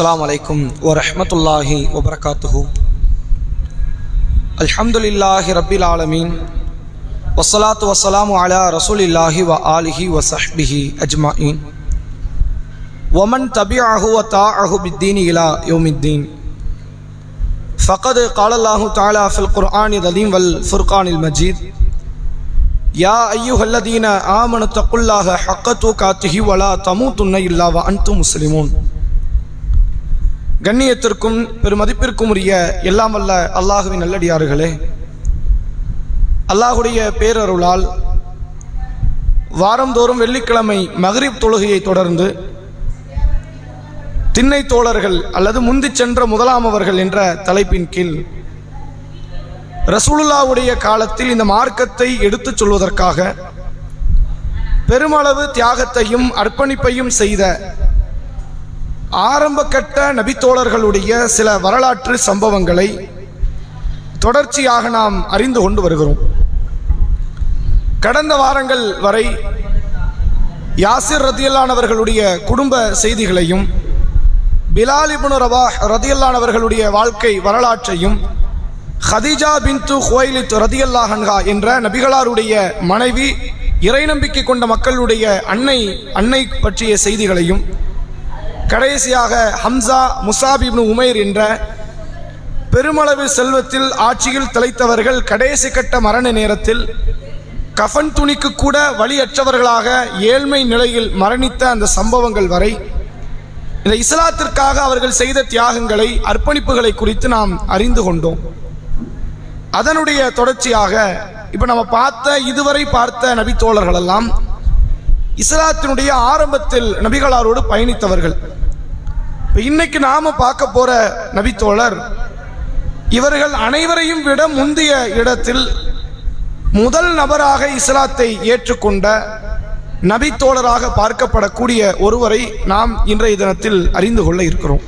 அஸ்ஸலாமு அலைக்கும் வரஹ்மத்துல்லாஹி வபரகாத்துஹு. அல்ஹம்துலில்லாஹி ரப்பில் ஆலமீன் வஸ்ஸலாத்து வஸ்ஸலாமு அலா ரசூலில்லாஹி வ ஆலிஹி வ ஸஹ்பிஹி அஜ்மாயின் வமன் தபிஅஹு வ தாஅஹு பித்தீனி இலா யௌமித்தீன். ஃபகத் قال الله تعالى في القرآن العظيم والفرقان المجيد يا أيها الذين آمنوا اتقوا الله حق تقاته ولا تموتن إلا وأنتم مسلمون. கண்ணியத்திற்கும் பெருமதிப்பிற்கும் உரிய எல்லாம் வல்ல அல்லாஹுவின் நல்லடியார்களே, அல்லாஹுடைய பேரருளால் வாரந்தோறும் வெள்ளிக்கிழமை மக்ரிப் தொழுகையை தொடர்ந்து திண்ணை தோழர்கள் அல்லது முந்தி சென்ற முதலாமவர்கள் என்ற தலைப்பின் கீழ் ரசூலுல்லாஹ்வுடைய காலத்தில் இந்த மார்க்கத்தை எடுத்துச் சொல்வதற்காக பெருமளவு தியாகத்தையும் அர்ப்பணிப்பையும் செய்த ஆரம்ப கட்ட நபித்தோழர்களுடைய சில வரலாற்று சம்பவங்களை தொடர்ச்சியாக நாம் அறிந்து கொண்டு வருகிறோம். கடந்த வாரங்கள் வரை யாசிர் ரதியல்லான் அவர்களுடைய குடும்ப செய்திகளையும் பிலால் இப்னு ரபாஹ் ரதியல்லான் அவர்களுடைய வாழ்க்கை வரலாற்றையும் ஹதீஜா பின்து ஹுவைலித் ரதியல்லாஹு அன்ஹா என்ற நபிகளாருடைய மனைவி இறை நம்பிக்கை கொண்ட மக்களுடைய அன்னை பற்றிய செய்திகளையும், கடைசியாக ஹம்சா முஸாப் இப்னு உமைர் என்ற பெருமளவு செல்வத்தில் ஆட்சியில் திளைத்தவர்கள் கடைசி கட்ட மரண நேரத்தில் கஃன் துணிக்கு கூட வழியற்றவர்களாக ஏழ்மை நிலையில் மரணித்த அந்த சம்பவங்கள் வரை இந்த இஸ்லாத்திற்காக அவர்கள் செய்த தியாகங்களை, அர்ப்பணிப்புகளை குறித்து நாம் அறிந்து கொண்டோம். அதனுடைய தொடர்ச்சியாக இப்ப நம்ம இதுவரை பார்த்த நபித்தோழர்கள் எல்லாம் இஸ்லாத்தினுடைய ஆரம்பத்தில் நபிகளாரோடு பயணித்தவர்கள். இன்னைக்கு நாம பார்க்க போற நபித்தோழர் இவர்கள் அனைவரையும் விட முந்தைய இடத்தில் முதல் நபராக இஸ்லாத்தை ஏற்றுக்கொண்ட நபித்தோழராக பார்க்கப்படக்கூடிய ஒருவரை நாம் இன்றைய தினத்தில் அறிந்து கொள்ள இருக்கிறோம்.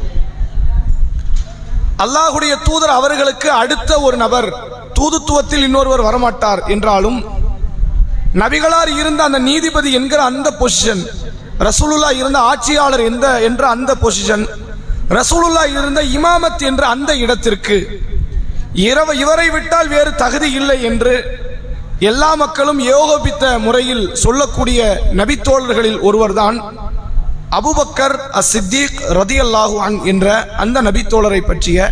அல்லாஹுடைய தூதர் அவர்களுக்கு அடுத்த ஒரு நபர், தூதுத்துவத்தில் இன்னொருவர் வரமாட்டார் என்றாலும் நபிகளார் இருந்த அந்த நீதிபதி என்கிற அந்த பொசிஷன், ரசூலுல்லாஹ் இருந்த ஆட்சியாளர் என்ற அந்த பொசிஷன், ரசூலுல்லாஹ் இருந்த இமாமத் என்ற அந்த இடத்திற்கு இவரை விட்டால் வேறு தகுதி இல்லை என்று எல்லா மக்களும் ஏகோபித்த முறையில் சொல்லக்கூடிய நபித்தோழர்களில் ஒருவர்தான் அபூபக்கர் அஸ்-சித்தீக் ரதியல்லாஹு அன்ஹு என்ற அந்த நபித்தோழரை பற்றிய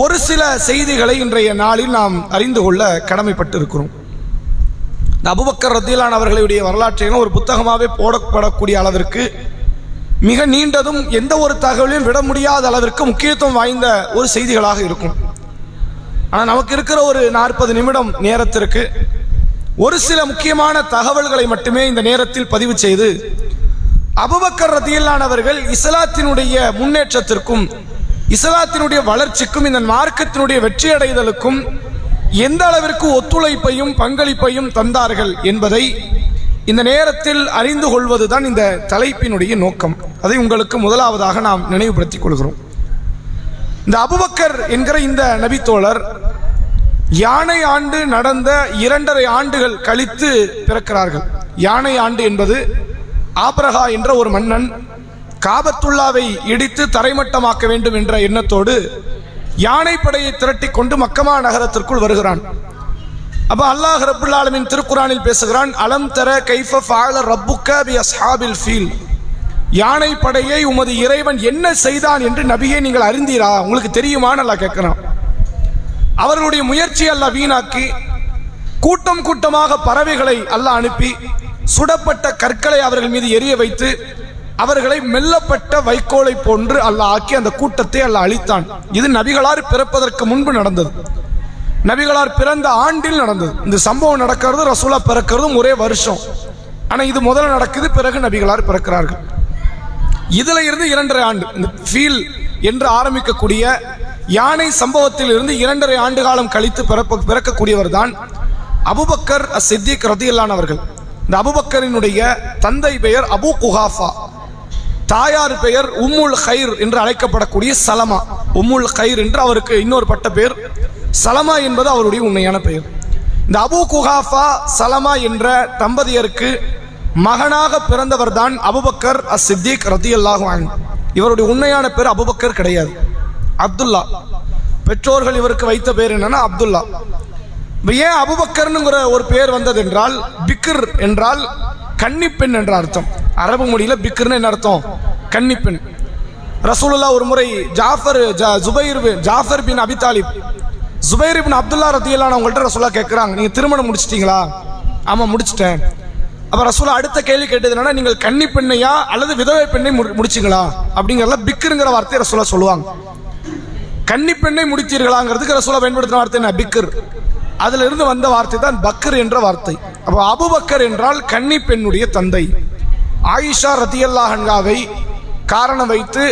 ஒரு சில செய்திகளை இன்றைய நாளில் நாம் அறிந்து கொள்ள கடமைப்பட்டிருக்கிறோம். அபூபக்கர் ரதியல்லாஹு அவர்களுடைய வரலாற்றையும் ஒரு புத்தகமாகவே போடப்படக்கூடிய அளவிற்கு மிக நீண்டதும் எந்த ஒரு தகவலையும் விட முடியாத அளவிற்கு முக்கியத்துவம் வாய்ந்த ஒரு செய்திகளாக இருக்கும். ஆனால் நமக்கு இருக்கிற ஒரு 40 நிமிடம் நேரத்திற்கு ஒரு சில முக்கியமான தகவல்களை மட்டுமே இந்த நேரத்தில் பதிவு செய்து, அபூபக்கர் ரதியல்லாஹு அவர்கள் இஸ்லாத்தினுடைய முன்னேற்றத்திற்கும் இஸ்லாத்தினுடைய வளர்ச்சிக்கும் இந்த மார்க்கத்தினுடைய வெற்றி அடைதலுக்கும் எந்த அளவிற்கு ஒத்துழைப்பையும் பங்களிப்பையும் தந்தார்கள் என்பதை இந்த நேரத்தில் அறிந்து கொள்வதுதான் இந்த தலைப்பினுடைய நோக்கம். அதை உங்களுக்கு முதலாவதாக நாம் நினைவுபடுத்திக் கொள்கிறோம். இந்த அபூபக்கர் என்கிற இந்த நபித்தோழர் யானை ஆண்டு நடந்த 2.5 ஆண்டுகள் கழித்து பிறக்கிறார்கள். யானை ஆண்டு என்பது ஆப்ரஹா என்ற ஒரு மன்னன் காபத்துல்லாவை இடித்து தரைமட்டமாக்க வேண்டும் என்ற எண்ணத்தோடு யானை படையை திரட்டி கொண்டு மக்கமா நகரத்திற்குள் வருகிறான். அப்ப அல்லாஹ் ரப்புல் ஆலமீன் திருக்குரானில் பேசுகிறான், அலம் தர கைஃப ஃபஅல ரப்புக பி அஸ்ஹாபில் ஃபீல். யானை படையை உமது இறைவன் என்ன செய்தான் என்று நபியே நீங்கள் அறிந்தீரா, உங்களுக்கு தெரியுமான்னு அல்லாஹ் கேட்கிறான். அவர்களுடைய முயற்சி அல்லாஹ் வீணாக்கி கூட்டம் கூட்டமாக பறவைகளை அல்லாஹ் அனுப்பி சுடப்பட்ட கற்களை அவர்கள் மீது எரிய வைத்து அவர்களை மெல்லப்பட்ட வைக்கோலை போன்று அல்லாஹ் ஆக்கி அந்த கூட்டத்தை அல்லாஹ் அழித்தான். இது நபிகளார் பிறப்பதற்கு முன்பு நடந்தது. நபிகளார் பிறந்த ஆண்டில் நடந்தது. இந்த சம்பவம் நடக்கிறது, ரசூலா பிறக்கிறதும் ஒரே வருஷம். ஆனா இது முதல்ல நடக்குது, பிறகு நபிகளார் பிறக்கிறார்கள். இதுல இருந்து 2.5 ஆண்டு இந்த ஃபீல் என்று ஆரம்பிக்கக்கூடிய யானை சம்பவத்தில் இருந்து 2.5 ஆண்டு காலம் கழித்து பிறக்கக்கூடியவர் தான் அபூபக்கர் அஸ்-சித்தீக் ரதியல்லாஹு அவர்கள். இந்த அபூபக்கரினுடைய தந்தை பெயர் அபூ குஹாஃபா, தாயார் பெயர் உம்முல் கைர் என்று அழைக்கப்படக்கூடிய சலமா. உம்முல் கைர் என்று அவருக்கு இன்னொரு பட்ட பெயர், சலமா என்பது அவருடைய உண்மையான பெயர். இந்த அபூ குஹாஃபா சலமா என்ற தம்பதியருக்கு மகனாக பிறந்தவர் தான் அபூபக்கர் அஸ்-சித்தீக் ரதியல்லாஹு அன்ஹு. இவருடைய உண்மையான பேர் அபூபக்கர் கிடையாது, அப்துல்லா. பெற்றோர்கள் இவருக்கு வைத்த பேர் என்னன்னா அப்துல்லா. ஏன் அபூபக்கர்னுங்கிற ஒரு பேர் வந்தது என்றால், பிக்ர் என்றால் கன்னிப்பெண் என்ற அர்த்தம். அரபு மொழியில பிக்ர்னு என்ன அர்த்தம்? கன்னிப்பெண். ரசூலுல்லாஹ் ஒரு முறை ஜாஃபர் பின் அபி தாலிப், ஜுபைர் பின் அப்துல்லா ரதியல்லாஹு அவங்கள்ட்ட ரசூலுல்லாஹ் கேட்குறாங்க, நீங்கள் திருமணம் முடிச்சிட்டீங்களா? ஆமாம் முடிச்சிட்டேன். அப்போ ரசூலுல்லாஹ் அடுத்த கேள்வி கேட்டது என்னன்னா, நீங்கள் கன்னி பெண்ணையா அல்லது விதவை பெண்ணை முடிச்சிங்களா அப்படிங்கிறத பிக்ருங்கிற வார்த்தையை ரசூலுல்லாஹ் சொல்லுவாங்க. கன்னி பெண்ணை முடித்தீர்களாங்கிறதுக்கு ரசூலுல்லாஹ் பயன்படுத்தின வார்த்தை என்ன? பிக்ர். அதுல இருந்து வந்த வார்த்தை தான் பக்கர் என்ற வார்த்தை. அப்போ அபூபக்கர் என்றால் கன்னி பெண்ணுடைய தந்தை. ஆயிஷா ரதியல்லாஹு அன்ஹாவை காரணம் வைத்து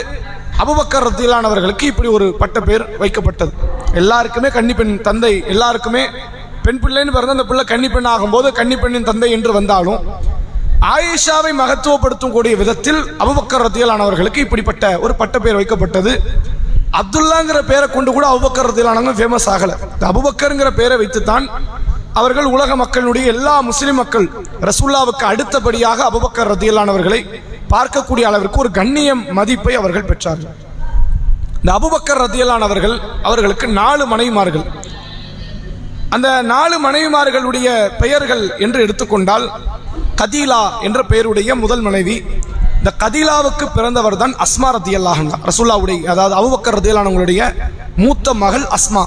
அபூபக்கர் ரதியல்லாஹு அவர்களுக்கு இப்படி ஒரு பட்ட பேர் வைக்கப்பட்டது. எல்லாருக்குமே கன்னி பெண் தந்தை, எல்லாருக்குமே பெண் பிள்ளைன்னு பிறந்த அந்த பிள்ளை கன்னி பெண் ஆகும்போது கன்னி பெண்ணின் தந்தை என்று வந்தாலும் ஆயிஷாவை மகத்துவப்படுத்தும் கூடிய விதத்தில் அபூபக்கர் ரதியல்லாஹு அவர்களுக்கு இப்படிப்பட்ட ஒரு பட்ட பேர் வைக்கப்பட்டது. அப்துல்லாங்கிற பேரை கொண்டு கூட அபூபக்கர் ரதியல்லாஹு அன்ஹு ஃபேமஸ் ஆகல. அபூபக்கர்ங்கிற பேரை வைத்துத்தான் அவர்கள் உலக மக்களுடைய எல்லா முஸ்லிம் மக்கள் ரசூலுல்லாஹ்வுக்கு அடுத்தபடியாக அபூபக்கர் ரதியல்லாஹு அவர்களை பார்க்கக்கூடிய அளவிற்கு ஒரு கண்ணியம் மதிப்பை அவர்கள் பெற்றார்கள். இந்த அபூபக்கர் ரதியல்லாஹு அவர்களுக்கு 4 மனைவிமார்கள். அந்த 4 மனைவிமார்களுடைய பெயர்கள் என்று எடுத்துக்கொண்டால், கதீலா என்ற பெயருடைய முதல் மனைவி. இந்த கதீலாவுக்கு பிறந்தவர் தான் அஸ்மா ரதியல்லாஹு அன்ஹா. ரசூலுல்லாஹ்வுடைய, அதாவது அபூபக்கர் ரதியல்லாஹு அவங்களுடைய மூத்த மகள் அஸ்மா.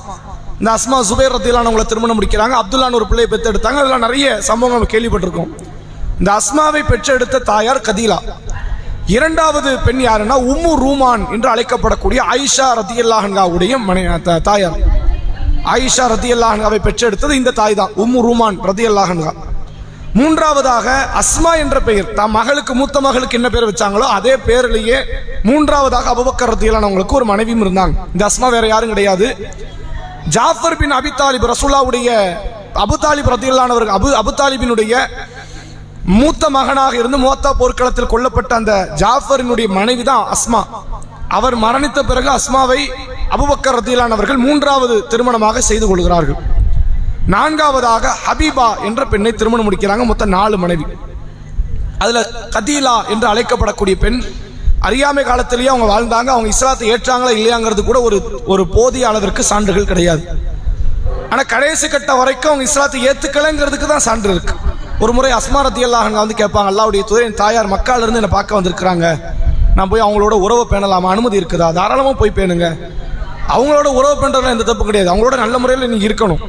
இந்த அஸ்மா ஜுபைர் ரதியல்லாஹு அவங்களை திருமணம் முடிக்கிறாங்க. அப்துல்லான்னு ஒரு பிள்ளையை பெற்றெடுத்தாங்க. அதெல்லாம் நிறைய சம்பவங்கள் கேள்விப்பட்டிருக்கோம். இந்த அஸ்மாவை பெற்றெடுத்த தாயார் கதீலா. இரண்டாவது பெண் யாருன்னா உம்மு ரூமான் என்று அழைக்கப்படக்கூடிய ஆயிஷா ரதியல்லாஹு அன்ஹாவுடைய தாயார். ஆயிஷா ரதியல்லாஹு அன்ஹாவை பெற்றெடுத்தது இந்த தாய் தான், உம்மு ரூமான் ரதியல்லாஹு அன்ஹா. மூன்றாவதாக அஸ்மா என்ற பெயர், தம் மகளுக்கு மூத்த மகளுக்கு என்ன பேர் வச்சாங்களோ அதே பேரிலேயே மூன்றாவதாக அபூபக்கர் ரதியல்லாஹு அவங்களுக்கு ஒரு மனைவியும் இருந்தாங்க. இந்த அஸ்மா வேற யாரும் கிடையாது, ஜாஃபர் பின் அபி தாலிப், ரசூலுல்லாஹ்வுடைய அபு தாலிப் ரதியல்லாஹு அவர்கள் அபு தாலிபினுடைய மூத்த மகனாக இருந்து மோத்தா போர்க்களத்தில் கொல்லப்பட்ட அந்த ஜாஃபரினுடைய மனைவி தான் அஸ்மா. அவர் மரணித்த பிறகு அஸ்மாவை அபூபக்கர் ரதியல்லாஹு அவர்கள் 3வது திருமணமாக செய்து கொள்கிறார்கள். 4வதாக ஹபீபா என்ற பெண்ணை திருமணம் முடிக்கிறாங்க. மொத்தம் 4 மனைவி. அதுல கதீலா என்று அழைக்கப்படக்கூடிய பெண் அறியாமை காலத்திலேயே அவங்க வாழ்ந்தாங்க. அவங்க இஸ்லாத்தை ஏற்றாங்களா இல்லையாங்கிறது கூட ஒரு போதிய அளவிற்கு சான்றுகள் கிடையாது. ஆனா கடைசி கட்ட வரைக்கும் அவங்க இஸ்லாத்தை ஏத்துக்கலைங்கிறதுக்கு தான் சான்று இருக்கு. ஒரு முறை அஸ்மா ரதியல்லாஹு அன்ஹா வந்து கேட்பாங்க, அல்லாஹ்வுடைய தூதரே, என் தாயார் மக்கால இருந்து என்னை பார்க்க வந்திருக்கிறாங்க, நான் போய் அவங்களோட உறவு பேணலாமா, அனுமதி இருக்குதா? தாராளமா போய் பேணுங்க. அவங்களோட உறவு பேணுறதுல எந்த தப்பு கிடையாது, அவங்களோட நல்ல முறையில் நீங்க இருக்கணும்.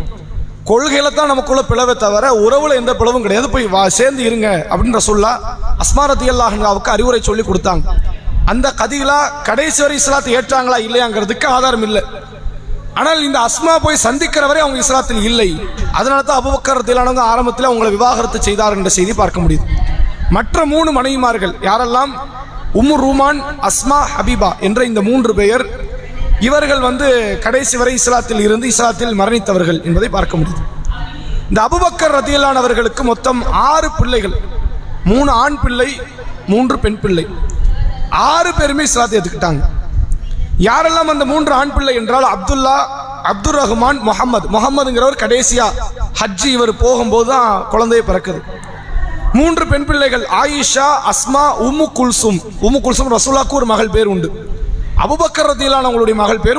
கொள்கையில தான் நமக்குள்ள பிளவை தவிர உறவுல எந்த பிளவும் கிடையாது, போய் சேர்ந்து இருங்க அப்படின்னு ரசூலுல்லாஹ் அஸ்மா ரதியல்லாஹு அன்ஹாவுக்கு அறிவுரை சொல்லி கொடுத்தாங்க. அந்த கதீலா கடைசி வரை இஸ்லாத்தை ஏற்றாங்களா இல்லையாங்கிறதுக்கு ஆதாரம் இல்லை. ஆனால் இந்த அஸ்மா போய் சந்திக்கிற வரை அவங்க இஸ்லாத்தில் இல்லை. அதனால தான் அபூபக்கர் ரதியல்லாஹு அன்ஹு ஆரம்பத்தில் அவங்களை விவாகரத்து செய்தார் என்ற செய்தி பார்க்க முடியுது. மற்ற 3 மனைவிமார்கள் யாரெல்லாம்? உம்மு ரூமான், அஸ்மா, ஹபீபா என்ற இந்த 3 பெயர். இவர்கள் கடைசி வரை இஸ்லாத்தில் இருந்து இஸ்லாத்தில் மரணித்தவர்கள் என்பதை பார்க்க முடியுது. இந்த அபூபக்கர் ரதியல்லாஹு அவர்களுக்கு மொத்தம் 6 பிள்ளைகள். 3 ஆண் பிள்ளை, 3 பெண் பிள்ளை. 6 பேருமே இஸ்லாத்தை ஏற்றுக்கிட்டாங்க. யாரெல்லாம் அந்த 3 ஆண் பிள்ளை என்றால், அப்துல்லா, அப்துர் ரஹ்மான், முகமதுங்கிறவர் கடைசியா ஹஜ்ஜி இவர் போகும்போது தான் குழந்தையை பிறக்குது. 3 பெண் பிள்ளைகள் ஆயிஷா, அஸ்மா, உம்மு குல்சும். ரசூலுல்லாஹ்வுக்கு ஒரு மகள் பேர் உண்டு. அபூபக்கர் ரதியல்லாஹு அவங்களுடைய மகள் பேர்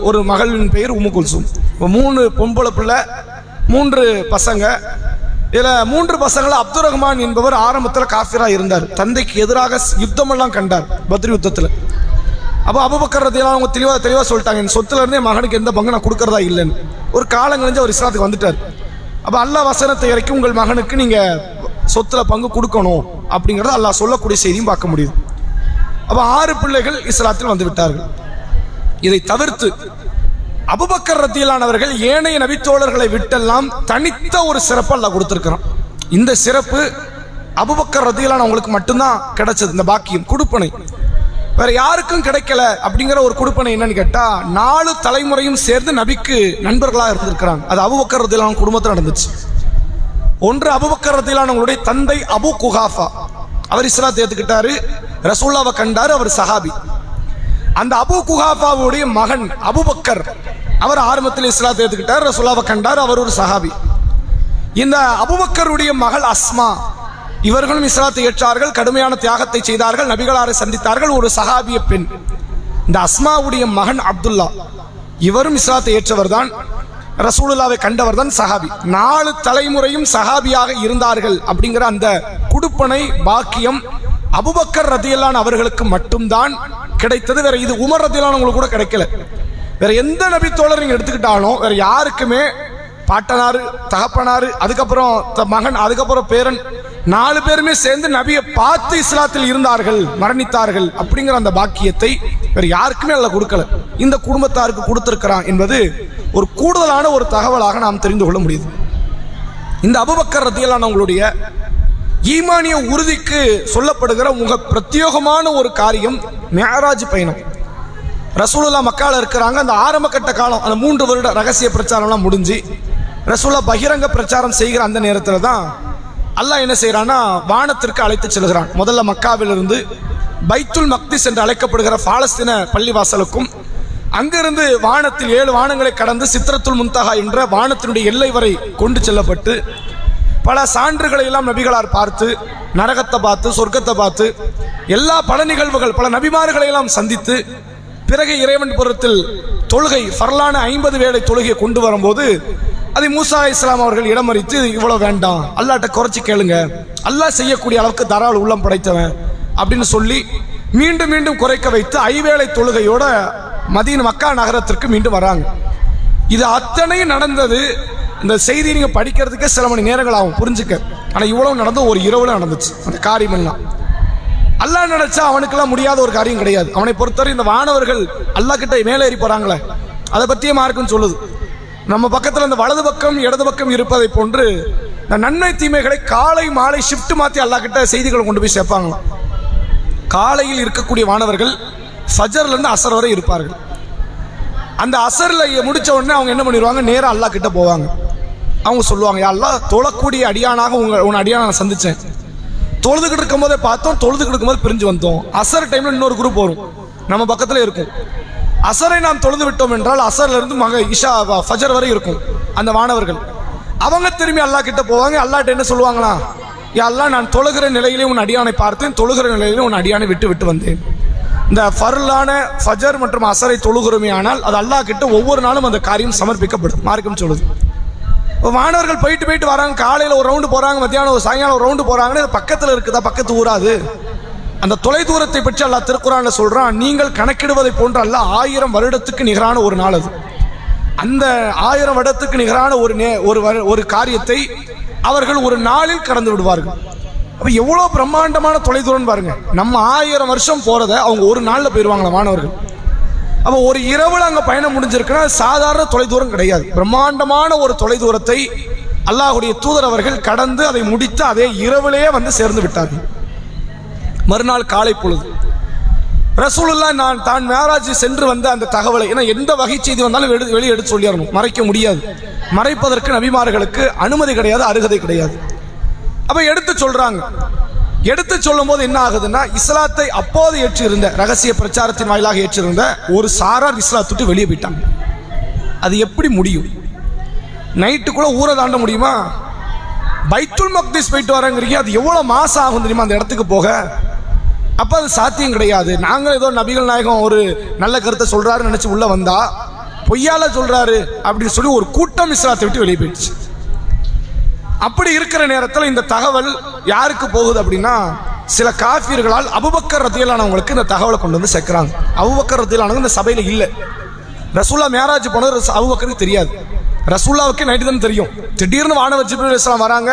ஒரு மகளின் பெயர் உம்மு குல்சும். 3 பொம்பளை பிள்ளை, 3 பசங்க. இதுல 3 பசங்களை அப்துர் ரஹ்மான் என்பவர் ஆரம்பத்தில் காஃபிரா இருந்தார். தந்தைக்கு எதிராக யுத்தமெல்லாம் கண்டார் பத்ர் யுத்தத்தில். அப்போ அபூபக்கர் ரதியல்லாஹு அவங்க தெளிவா சொல்லிட்டாங்க, என் சொத்துல இருந்து என் மகனுக்கு எந்த பங்கு நான் கொடுக்கறதா இல்லைன்னு. ஒரு காலம் கழிஞ்சு அவர் இஸ்லாத்துக்கு வந்துட்டார். அப்போ அல்லாஹ் வசனத்தை இறக்கி உங்கள் மகனுக்கு நீங்க சொத்துல பங்கு கொடுக்கணும் அப்படிங்கிறத அல்லாஹ் சொல்லக்கூடிய செய்தியும் பார்க்க முடியுது. அப்ப 6 பிள்ளைகள் இஸ்லாத்தில் வந்து விட்டார்கள். இதை தவிர்த்து அபூபக்கர் ரதியல்லாஹு அவர்கள் ஏனைய நபித்தோழர்களை விட்டெல்லாம் தனித்த ஒரு சிறப்பு அல்லாஹ் கொடுத்திருக்கிறான். இந்த சிறப்பு அபூபக்கர் ரதியல்லாஹு அவங்களுக்கு மட்டும்தான் கிடைச்சது. இந்த பாக்கியம், கொடுப்பனை வேற யாருக்கும் கிடைக்கல. அப்படிங்கிற ஒரு கொடுப்பனை என்னன்னு கேட்டா, 4 தலைமுறையும் சேர்ந்து நபிக்கு நண்பர்களாக இருந்திருக்கிறாங்க. அது அபூபக்கர் ரதியல்லாஹு குடும்பத்தில் நடந்துச்சு. ஒன்று, அபூபக்கர் ரதியல்லாஹு அவங்களுடைய தந்தை அபு குஹாஃபா, அவர் இஸ்லாத்தை ஏத்துக்கிட்டாரு, ரசூலுல்லாஹ்வை கண்டாரு, அவர் சஹாபி. அந்த அபு குஹாஃபாவுடைய மகன் அபூபக்கர், அவர் ஆரம்பத்தில் இஸ்லாத்தை ஏத்துக்கிட்டார், ரசூலுல்லாஹ்வை கண்டார், அவர் ஒரு சஹாபி. இந்த அபூபக்கருடைய மகள் அஸ்மா, இவர்களும் இஸ்லாத்தை ஏற்றார்கள், கடுமையான தியாகத்தை செய்தார்கள், நபிகளாரை சந்தித்தார்கள். ஒரு சஹாபிய பெண், இந்த அஸ்மாவுடைய மகன் அப்துல்லா, இவரும் இஸ்லாத்தை ஏற்றவர் தான், ரசூலுல்லாவை கண்டவர் தான், சஹாபி. 4 தலைமுறையும் சஹாபியாக இருந்தார்கள். அப்படிங்கிற அந்த குடுப்பனை பாக்கியம் அபூபக்கர் ரதியல்லாஹு அவர்களுக்கு மட்டும்தான் கிடைத்தது. வேற இது உமர் ரதியல்லாஹு உங்களுக்கு கூட கிடைக்கல. வேற எந்த நபி தோழர் நீங்க எடுத்துக்கிட்டாலும் வேற யாருக்குமே பாட்டனாரு, தகப்பனாரு, அதுக்கப்புறம் மகன், அதுக்கப்புறம் பேரன், 4 பேருமே சேர்ந்து நபியை பார்த்து இஸ்லாத்தில் இருந்தார்கள், மரணித்தார்கள். அப்படிங்கிற அந்த பாக்கியத்தை வேற யாருக்குமே அல்ல கொடுக்கல. இந்த குடும்பத்தாருக்கு கொடுத்திருக்கிறான் என்பது ஒரு கூடுதலான ஒரு தகவலாக நாம் தெரிந்து கொள்ள முடியுது. இந்த அபூபக்கர் ரலியல்லாஹு அவங்களுடைய ஈமானிய உறுதிக்கு சொல்லப்படுகிற மிக பிரத்யேகமான ஒரு காரியம் மிஅராஜ் பயணம். ரசூலுல்லாஹ் மக்கால இருக்கிறாங்க. அந்த ஆரம்ப கட்ட காலம், அந்த 3 வருட ரகசிய பிரச்சாரம்லாம் முடிஞ்சு ரசூலுல்லாஹ் பகிரங்க பிரச்சாரம் செய்கிற அந்த நேரத்தில் தான் அல்லாஹ் என்ன செய்யறான்னா வானத்திற்கு அழைத்து செல்கிறான். முதல்ல மக்காவிலிருந்து பைத்துல் மக்திஸ் என்று அழைக்கப்படுகிற பாலஸ்தீன பள்ளிவாசலுக்கும், அங்கிருந்து வானத்தில் 7 வானங்களை கடந்து சித்ரத்துல் முன்தஹா என்ற வானத்தினுடைய எல்லை வரை கொண்டு செல்லப்பட்டு பல சான்றுகளை எல்லாம் நபிகளார் பார்த்து, நரகத்தை பார்த்து, சொர்க்கத்தை பார்த்து, எல்லா பல நிகழ்வுகள், பல நபிமார்களை எல்லாம் சந்தித்து, பிறகு இறைவன் புறத்தில் தொழுகை ஃபர்லான 50 வேளை தொழுகையை கொண்டு வரும்போது அதை மூசா அலைஹிஸ்ஸலாம் அவர்கள் இடமறித்து, இவ்வளவு வேண்டாம், அல்லாஹ்ட்ட குறைச்சி கேளுங்க, அல்லாஹ் செய்யக்கூடிய அளவுக்கு தாராள உள்ளம் படைத்தவன் அப்படின்னு சொல்லி மீண்டும் மீண்டும் குறைக்க வைத்து 5 வேளை தொழுகையோட மதீனா மக்கா நகரத்திற்கு மீண்டும் வராங்க. இது அத்தனையும் நடந்தது. இந்த செய்தி நீங்க படிக்கிறதுக்கே சில மணி நேரங்கள் ஆகும் புரிஞ்சுக்க. ஆனா இவ்வளவு நடந்து ஒரு இரவுல நடந்துச்சு அந்த காரியம் எல்லாம். அல்லாஹ் நினைச்சா அவனுக்கெல்லாம் முடியாத ஒரு காரியம் கிடையாது. அவனை பொறுத்தவரை இந்த வானவர்கள் அல்லாஹ் கிட்ட மேலே ஏறி போறாங்களே, அதை பத்தியே மார்க்குன்னு சொல்லுது. நம்ம பக்கத்தில் இந்த வலது பக்கம் இடது பக்கம் இருப்பதை போன்று இந்த நன்மை தீமைகளை காலை மாலை ஷிஃப்ட் மாற்றி அல்லாஹ் கிட்ட செய்திகளை கொண்டு போய் சேர்ப்பாங்களாம். காலையில் இருக்கக்கூடிய வானவர்கள் ஃபஜர்ல இருந்து அசர் வரை இருப்பார்கள். அந்த அசர்ல முடிச்ச உடனே அவங்க என்ன பண்ணிடுவாங்க, நேராக அல்லாஹ் கிட்ட போவாங்க. அவங்க சொல்லுவாங்க, யா அல்லாஹ், தொழக்கூடிய அடியானாக உன் அடியான நான் சந்திச்சேன், தொழுதுகிட்டு இருக்கும் போதே பார்த்தோம், தொழுதுகிட்டு இருக்கும்போது பிரிஞ்சு வந்தோம். அசர் டைம்ல இன்னொரு குரூப் வரும், நம்ம பக்கத்துல இருக்கும். அசரை நாம் தொழுது விட்டோம் என்றால் அசர்ல இருந்து இஷா ஃபஜர் வரை இருக்கும் அந்த வானவர்கள். அவங்க திரும்பி அல்லாஹ் கிட்ட போவாங்க. அல்லாஹ்ட்ட என்ன சொல்லுவாங்களா, யா அல்லாஹ், நான் தொழுகிற நிலையிலே உன் அடியானை பார்த்தேன், தொழுகிற நிலையிலே உன் அடியானை விட்டு வந்தேன். இந்த ஃபர்லான ஃபஜர் மற்றும் அசரை தொழுகிறோமே ஆனால் அது அல்லாஹ் கிட்ட ஒவ்வொரு நாளும் அந்த காரியம் சமர்ப்பிக்கப்படும். மார்க்கம் சொல்லுது. வானவர்கள் போயிட்டு வராங்க. காலையில் ஒரு ரவுண்டு போறாங்க, மத்தியானம் ஒரு சாயங்காலம் ஒரு ரவுண்டு போறாங்கன்னு பக்கத்தில் இருக்குதா, பக்கத்து ஊராது. அந்த தொலை தூரத்தை பற்றி அல்லாஹ் திருக்குறான்ல சொல்றான், நீங்கள் கணக்கிடுவதை போன்று அல்லாஹ் 1000 வருடத்துக்கு நிகரான ஒரு நாள் அது. அந்த 1000 வருடத்துக்கு நிகரான ஒரு காரியத்தை அவர்கள் ஒரு நாளில் கடந்து விடுவார்கள். அப்ப எவ்வளவு பிரம்மாண்டமான தொலை தூரம் பாருங்க. நம்ம 1000 வருஷம் போறத அவங்க ஒரு நாள்ல போயிருவாங்களா மாணவர்கள். அப்ப ஒரு இரவுல அங்க பயணம் முடிஞ்சிருக்குன்னா சாதாரண தொலை தூரம் கிடையாது. பிரம்மாண்டமான ஒரு தொலை தூரத்தை அல்லாஹ்வுடைய தூதர் அவர்கள் கடந்து அதை முடித்து அதே இரவிலேயே வந்து சேர்ந்து விட்டார்கள். மறுநாள் காலை பொழுது ரசூலுல்லாஹ் தான் மிஅராஜ் சென்று வந்த அந்த தகவலை, ஏன்னா எந்த வகை செய்தி வந்தாலும் வெளியே எடுத்து சொல்லிடணும், மறைக்க முடியாது. மறைப்பதற்கு நபிமார்களுக்கு அனுமதி கிடையாது, அருகதை கிடையாது. அப்ப எடுத்து சொல்றாங்க. எடுத்து சொல்லும் போது என்ன ஆகுதுன்னா, இஸ்லாத்தை அப்போது ஏற்றிருந்த, ரகசிய பிரச்சாரத்தின் வாயிலாக ஏற்றிருந்த ஒரு சாரார் இஸ்லாத்துட்டு வெளியே போயிட்டாங்க. அது எப்படி முடியும்? நைட்டுக்குள்ள ஊரை தாண்ட முடியுமா? பைத்துல் மக்திஸ் போயிட்டு வரங்கிறீங்க, அது எவ்வளவு மாசம் ஆகும் தெரியுமா அந்த இடத்துக்கு போக? அப்ப அது சாத்தியம் கிடையாது. நாங்கள் ஏதோ நபிகள் நாயகம் ஒரு நல்ல கருத்தை சொல்றாரு நினைச்சு உள்ள வந்தா பொய்யால சொல்றாரு அப்படின்னு சொல்லி ஒரு கூட்டம் இஸ்லாத்தை விட்டு வெளியே போயிடுச்சு. அப்படி இருக்கிற நேரத்தில் இந்த தகவல் யாருக்கு போகுது அப்படின்னா, சில காஃபிர்களால் அபூபக்கர் ரலியல்லாஹு அன்ஹுவுக்கு இந்த தகவலை கொண்டு வந்து சேர்க்கிறாங்க. அபூபக்கர் ரலியல்லாஹு அன்ஹு இந்த சபையில இல்ல. ரசூலுல்லாஹ் மிஅராஜ் போனது அபூபக்கருக்கு தெரியாது, ரசூலுல்லாஹ்வுக்கு நைட்டு தான் தெரியும். திடீர்னு வானவர் ஜிப்ரீல் அலைஹிஸ்ஸலாம் வராங்க,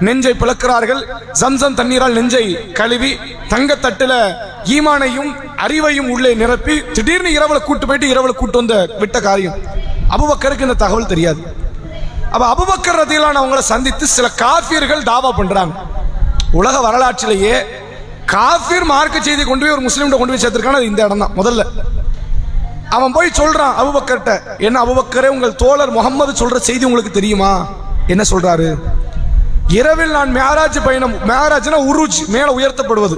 நெஞ்சை பிளக்கிறார்கள், ஜம்சம் தண்ணீரால் நெஞ்சை கழுவி தங்கத்தட்டுல ஈமானையும் அறிவையும் உள்ளே நிரப்பி திடீர்னு இரவுல கூட்டு வந்த விட்ட காரியம். அபூபக்கருக்கு இந்த தகவல் தெரியாது. அப்ப அபூபக்கர் ரலியல்லாஹு அன்ஹு அவங்களை சந்தித்து சில காஃபிர்கள் தாவா பண்றாங்க. உலக வரலாற்றிலேயே காஃபிர் மார்க்க செய்தி கொண்டு போய் ஒரு முஸ்லீம் கொண்டு போய் சேர்த்திருக்கான இந்த இடம் தான் முதல்ல. அவன் போய் சொல்றான் அபூபக்கர்ட்ட, என்ன அபூபக்கரே, உங்கள் தோழர் முகமது சொல்ற செய்தி உங்களுக்கு தெரியுமா? என்ன சொல்றாரு? இரவில் நான் மிஅராஜ் பயணம், மிஅராஜ்னா உருஜ், மேல உயர்த்தப்படுவது,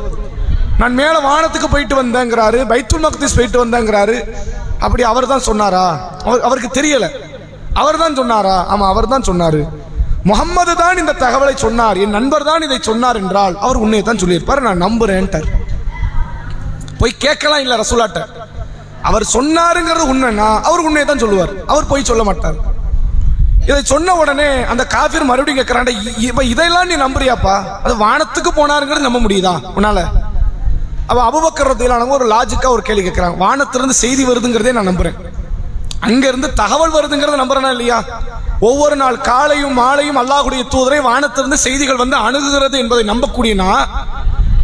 நான் மேல வானத்துக்கு போயிட்டு வந்தேங்கிறாரு, பைத்துல் மக்திஸ் போயிட்டு வந்தேங்கிறாரு. அப்படி அவர் தான் சொன்னாரா? அவருக்கு தெரியல. அவர் தான் சொன்னாரா? ஆமா, அவர் தான் சொன்னாரு. முகம்மது தான் இந்த தகவலை சொன்னார், என் நண்பர் தான் இதை சொன்னார் என்றால் அவர் உண்மையை தான் சொல்லியிருப்பார், நான் நம்புறேன்ட்டார். போய் கேட்கலாம் இல்ல ரசூலாட்ட, அவர் சொன்னாருங்கிறது உண்மைன்னா அவர் உண்மையை தான் சொல்லுவார், அவர் போய் சொல்ல மாட்டார். இதை சொன்ன உடனே அந்த காஃபிர் மறுபடியும் கேட்கிறான், இதெல்லாம் நீ நம்புறியாப்பா, அது வானத்துக்கு போனாருங்கிறது நம்ப முடியுதா உன்னால? அவ அபூபக்கர் ரலியல்லாஹு அன்ஹு ஒரு லாஜிக்கா ஒரு கேள்வி கேட்கிறாங்க, வானத்திலிருந்து செய்தி வருதுங்கிறதே நான் நம்புறேன், அங்க இருந்து தகவல் வருதுங்கிறத நம்புறேனா இல்லையா? ஒவ்வொரு நாள் காலையும் மாலையும் அல்லாஹ்வுடைய தூதரை வானத்திலிருந்து செய்திகள் வந்து அணுகுகிறது என்பதை நம்பக்கூடியனா,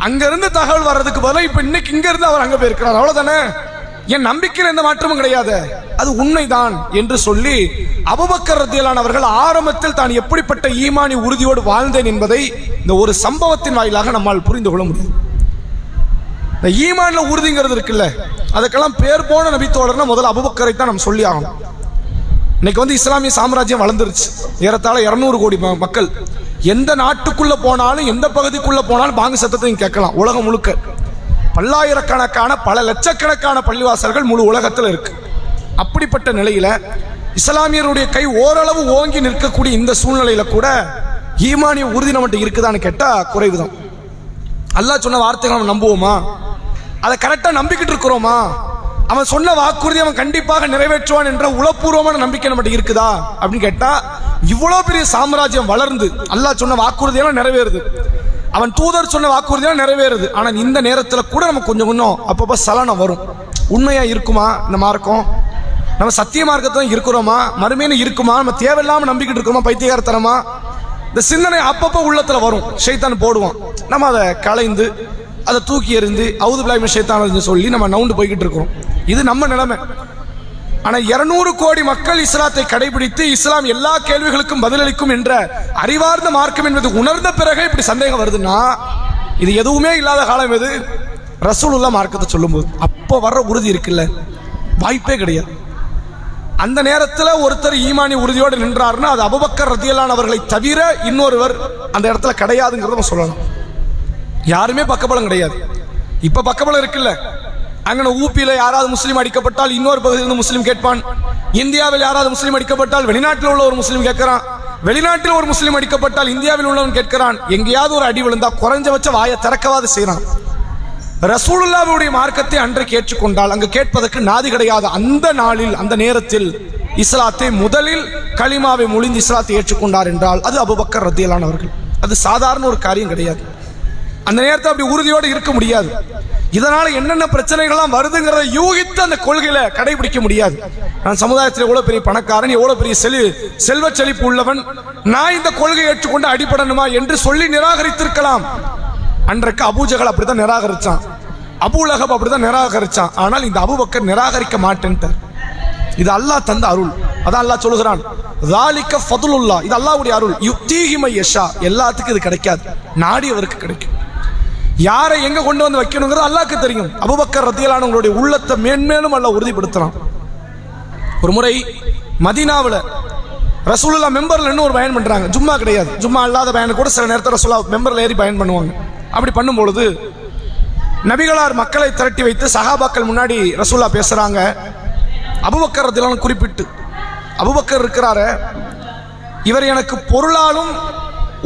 அங்கிருந்து தகவல் வர்றதுக்கு பதிலாக இப்ப இன்னைக்கு இங்க இருந்து அவர் அங்க போயிருக்கிறார், அவ்வளவுதானே? என் நம்பிக்கையில் எந்த மாற்றமும் கிடையாது, அது உண்மைதான் என்று சொல்லி அபூபக்கர் ரலியல்லாஹு அன்ஹு அவர்கள் ஆரம்பத்தில் தான் எப்படிப்பட்ட ஈமானி உறுதியோடு வாழ்ந்தேன் என்பதை இந்த ஒரு சம்பவத்தின் வாயிலாக நம்மால் புரிந்து கொள்ள முடியும். இந்த ஈமான்ல உறுதிங்கிறது இருக்குல்ல, அதுக்கெல்லாம் பேர் போன நபித்தோழர்னா முதல்ல அபூபக்கரை தான் நம்ம சொல்லி ஆகணும். இன்னைக்கு வந்து இஸ்லாமிய சாம்ராஜ்யம் வளர்ந்துருச்சு, ஏறத்தாழ 200 கோடி மக்கள். எந்த நாட்டுக்குள்ள போனாலும் எந்த பகுதிக்குள்ள போனாலும் பாங்கு சத்தத்தையும் கேட்கலாம். உலகம் முழுக்க பல்லாயிரக்கணக்கான பல லட்சக்கணக்கான பள்ளிவாசல்கள் முழு உலகத்தில் இருக்கு. அப்படிப்பட்ட நிலையில இஸ்லாமியருடைய கை ஓரளவு ஓங்கி நிற்கக்கூடிய இந்த சூழ்நிலையில கூட ஈமானிய உறுதி நம்மகிட்ட இருக்குதான்னு கேட்டா குறைவுதான். அல்லாஹ் சொன்ன வார்த்தைகளை நம்ம நம்புவோமா? அதை கரெக்டா நம்பிக்கிட்டு இருக்கிறோமா? அவன் சொன்ன வாக்குறுதி அவன் கண்டிப்பாக நிறைவேற்றுவான் என்ற உளப்பூர்வமான நம்பிக்கை நம்மகிட்ட இருக்குதா அப்படின்னு கேட்டா, இவ்வளவு பெரிய சாம்ராஜ்யம் வளர்ந்து அல்லாஹ் சொன்ன வாக்குறுதியெல்லாம் நிறைவேறுது, அவன் தூதர் சொன்ன வாக்குறுதியெல்லாம் நிறைவேறுது. ஆனா இந்த நேரத்தில் கூட நம்ம கொஞ்சம் கொஞ்சம் அப்பப்போ சலனம் வரும். உண்மையா இருக்குமா இந்த மார்க்கம்? நம்ம சத்திய மார்க்கத்தான் இருக்கிறோமா? மறுமையில இருக்குமா? நம்ம தேவையில்லாம நம்பிக்கிட்டு இருக்கோமா? பைத்தியகாரத்தனமா? இந்த சிந்தனை அப்பப்போ உள்ளத்துல வரும், ஷைத்தான் போடுவான். நம்ம அதை களைந்து அதை தூக்கி எறிந்து அவுது பில்லாஹி மினஷ் ஷைத்தானிர் சொல்லி நம்ம நவுண்டு போய்கிட்டு இருக்கிறோம். இது நம்ம நிலைமை. ஆனா 200 கோடி மக்கள் இஸ்லாத்தை கடைபிடித்து இஸ்லாம் எல்லா கேள்விகளுக்கும் பதிலளிக்கும் என்ற அறிவார்ந்த மார்க்கம் என்பது உணர்ந்த பிறகு இப்படி சந்தேகம் வருதுன்னா, இது எதுவுமே இல்லாத காலம் எது? ரசூலுல்லாஹ் மார்க்கத்தை சொல்லும்போது அப்போ வர்ற உறுதி இருக்குல்ல, வாய்ப்பே கிடையாது. அந்த நேரத்தில் ஒருத்தர் ஈமானி உறுதியோடு நின்றாருன்னா அது அபூபக்கர் ரலியல்லாஹு அன்ஹு அவர்களை தவிர இன்னொருவர் அந்த இடத்துல கிடையாதுங்கிறத நம்ம சொல்லணும். யாருமே பக்கபலம் கிடையாது. இப்ப பக்கபலம் இருக்குல்ல, அங்கே ஊப்பியில யாராவது முஸ்லீம் அடிக்கப்பட்டால் இன்னொரு பகுதியிலிருந்து முஸ்லீம் கேட்பான், இந்தியாவில் யாராவது முஸ்லீம் அடிக்கப்பட்டால் வெளிநாட்டில் உள்ள ஒரு முஸ்லீம் கேட்கிறான், வெளிநாட்டில் ஒரு முஸ்லீம் அடிக்கப்பட்டால் இந்தியாவில் உள்ளவன் கேட்கிறான். எங்கேயாவது ஒரு அடி விழுந்தா குறைஞ்சபட்ச வாயை திறக்கவாது செய்யறான். ரசூலுல்லாஹ்வுடைய மார்க்கத்தை அன்றைக்கு ஏற்றுக்கொண்டால் அங்கு கேட்பதற்கு நாதி கிடையாது. அந்த நாளில் அந்த நேரத்தில் இஸ்லாத்தை முதலில் கலிமாவை மொழிந்து இஸ்லாத்தை ஏற்றுக்கொண்டார் என்றால் அது அபூபக்கர் ரலியல்லாஹு அன்ஹு அவர்கள். அது சாதாரண ஒரு காரியம் கிடையாது. அந்த நேரத்தில் அப்படி உறுதியோடு இருக்க முடியாது. இதனால என்னென்ன பிரச்சனைகள்லாம் வருதுங்கிறத யூகித்து அந்த கொள்கையில கடைபிடிக்க முடியாது. நான் சமுதாயத்தில் எவ்வளவு பெரிய பணக்காரன், எவ்வளவு பெரிய செல்வ செழிப்பு உள்ளவன், நான் இந்த கொள்கையை ஏற்றுக்கொண்டு அடிபடணுமா என்று சொல்லி நிராகரித்திருக்கலாம். அன்றைக்கு அபூஜஹல் அப்படித்தான் நிராகரிச்சான், அபூ லஹப் அப்படித்தான் நிராகரிச்சான். ஆனால் இந்த அபூபக்கர் நிராகரிக்க மாட்டேன்ட்டார். இது அல்லாஹ் தந்த அருள். அதான் அல்லாஹ் சொல்லுகிறான், ஸாலிக ஃபதுலுல்லாஹ், இது அல்லாஹ்வுடைய அருள். யுக்தீஹி மை யஷா, எல்லாத்துக்கும் இது கிடைக்காது, நாடியவருக்கு கிடைக்கும். யாரை எங்க கொண்டு வந்து வைக்கணுங்கிறது அல்லாஹ்க்கு தெரியும். அபூபக்கர் ரலியல்லாஹு அன்ஹு அவங்களுடைய உள்ளத்தை மேன்மேலும் அல்லாஹ் உறுதிப்படுத்தலாம். ஒரு முறை மதீனாவில் ரசூலுல்லாஹ் மெம்பர்ல இன்னும் ஒரு பயன் பண்றாங்க. ஜும்மா கிடையாது, ஜும்மா அல்லாத பயன் கூட சில நேரத்தில் ரசூலுல்லாஹ் மெம்பர்ல ஏறி பயன் பண்ணுவாங்க. அப்படி பண்ணும்பொழுது நபிகளார் மக்களை திரட்டி வைத்து சஹாபாக்கள் முன்னாடி ரசூலுல்லாஹ் பேசுறாங்க. அபூபக்கர் ரலியல்லாஹு அன்ஹு குறிப்பிட்டு, அபூபக்கர் இருக்கிறாரு, இவர் எனக்கு பொருளாலும்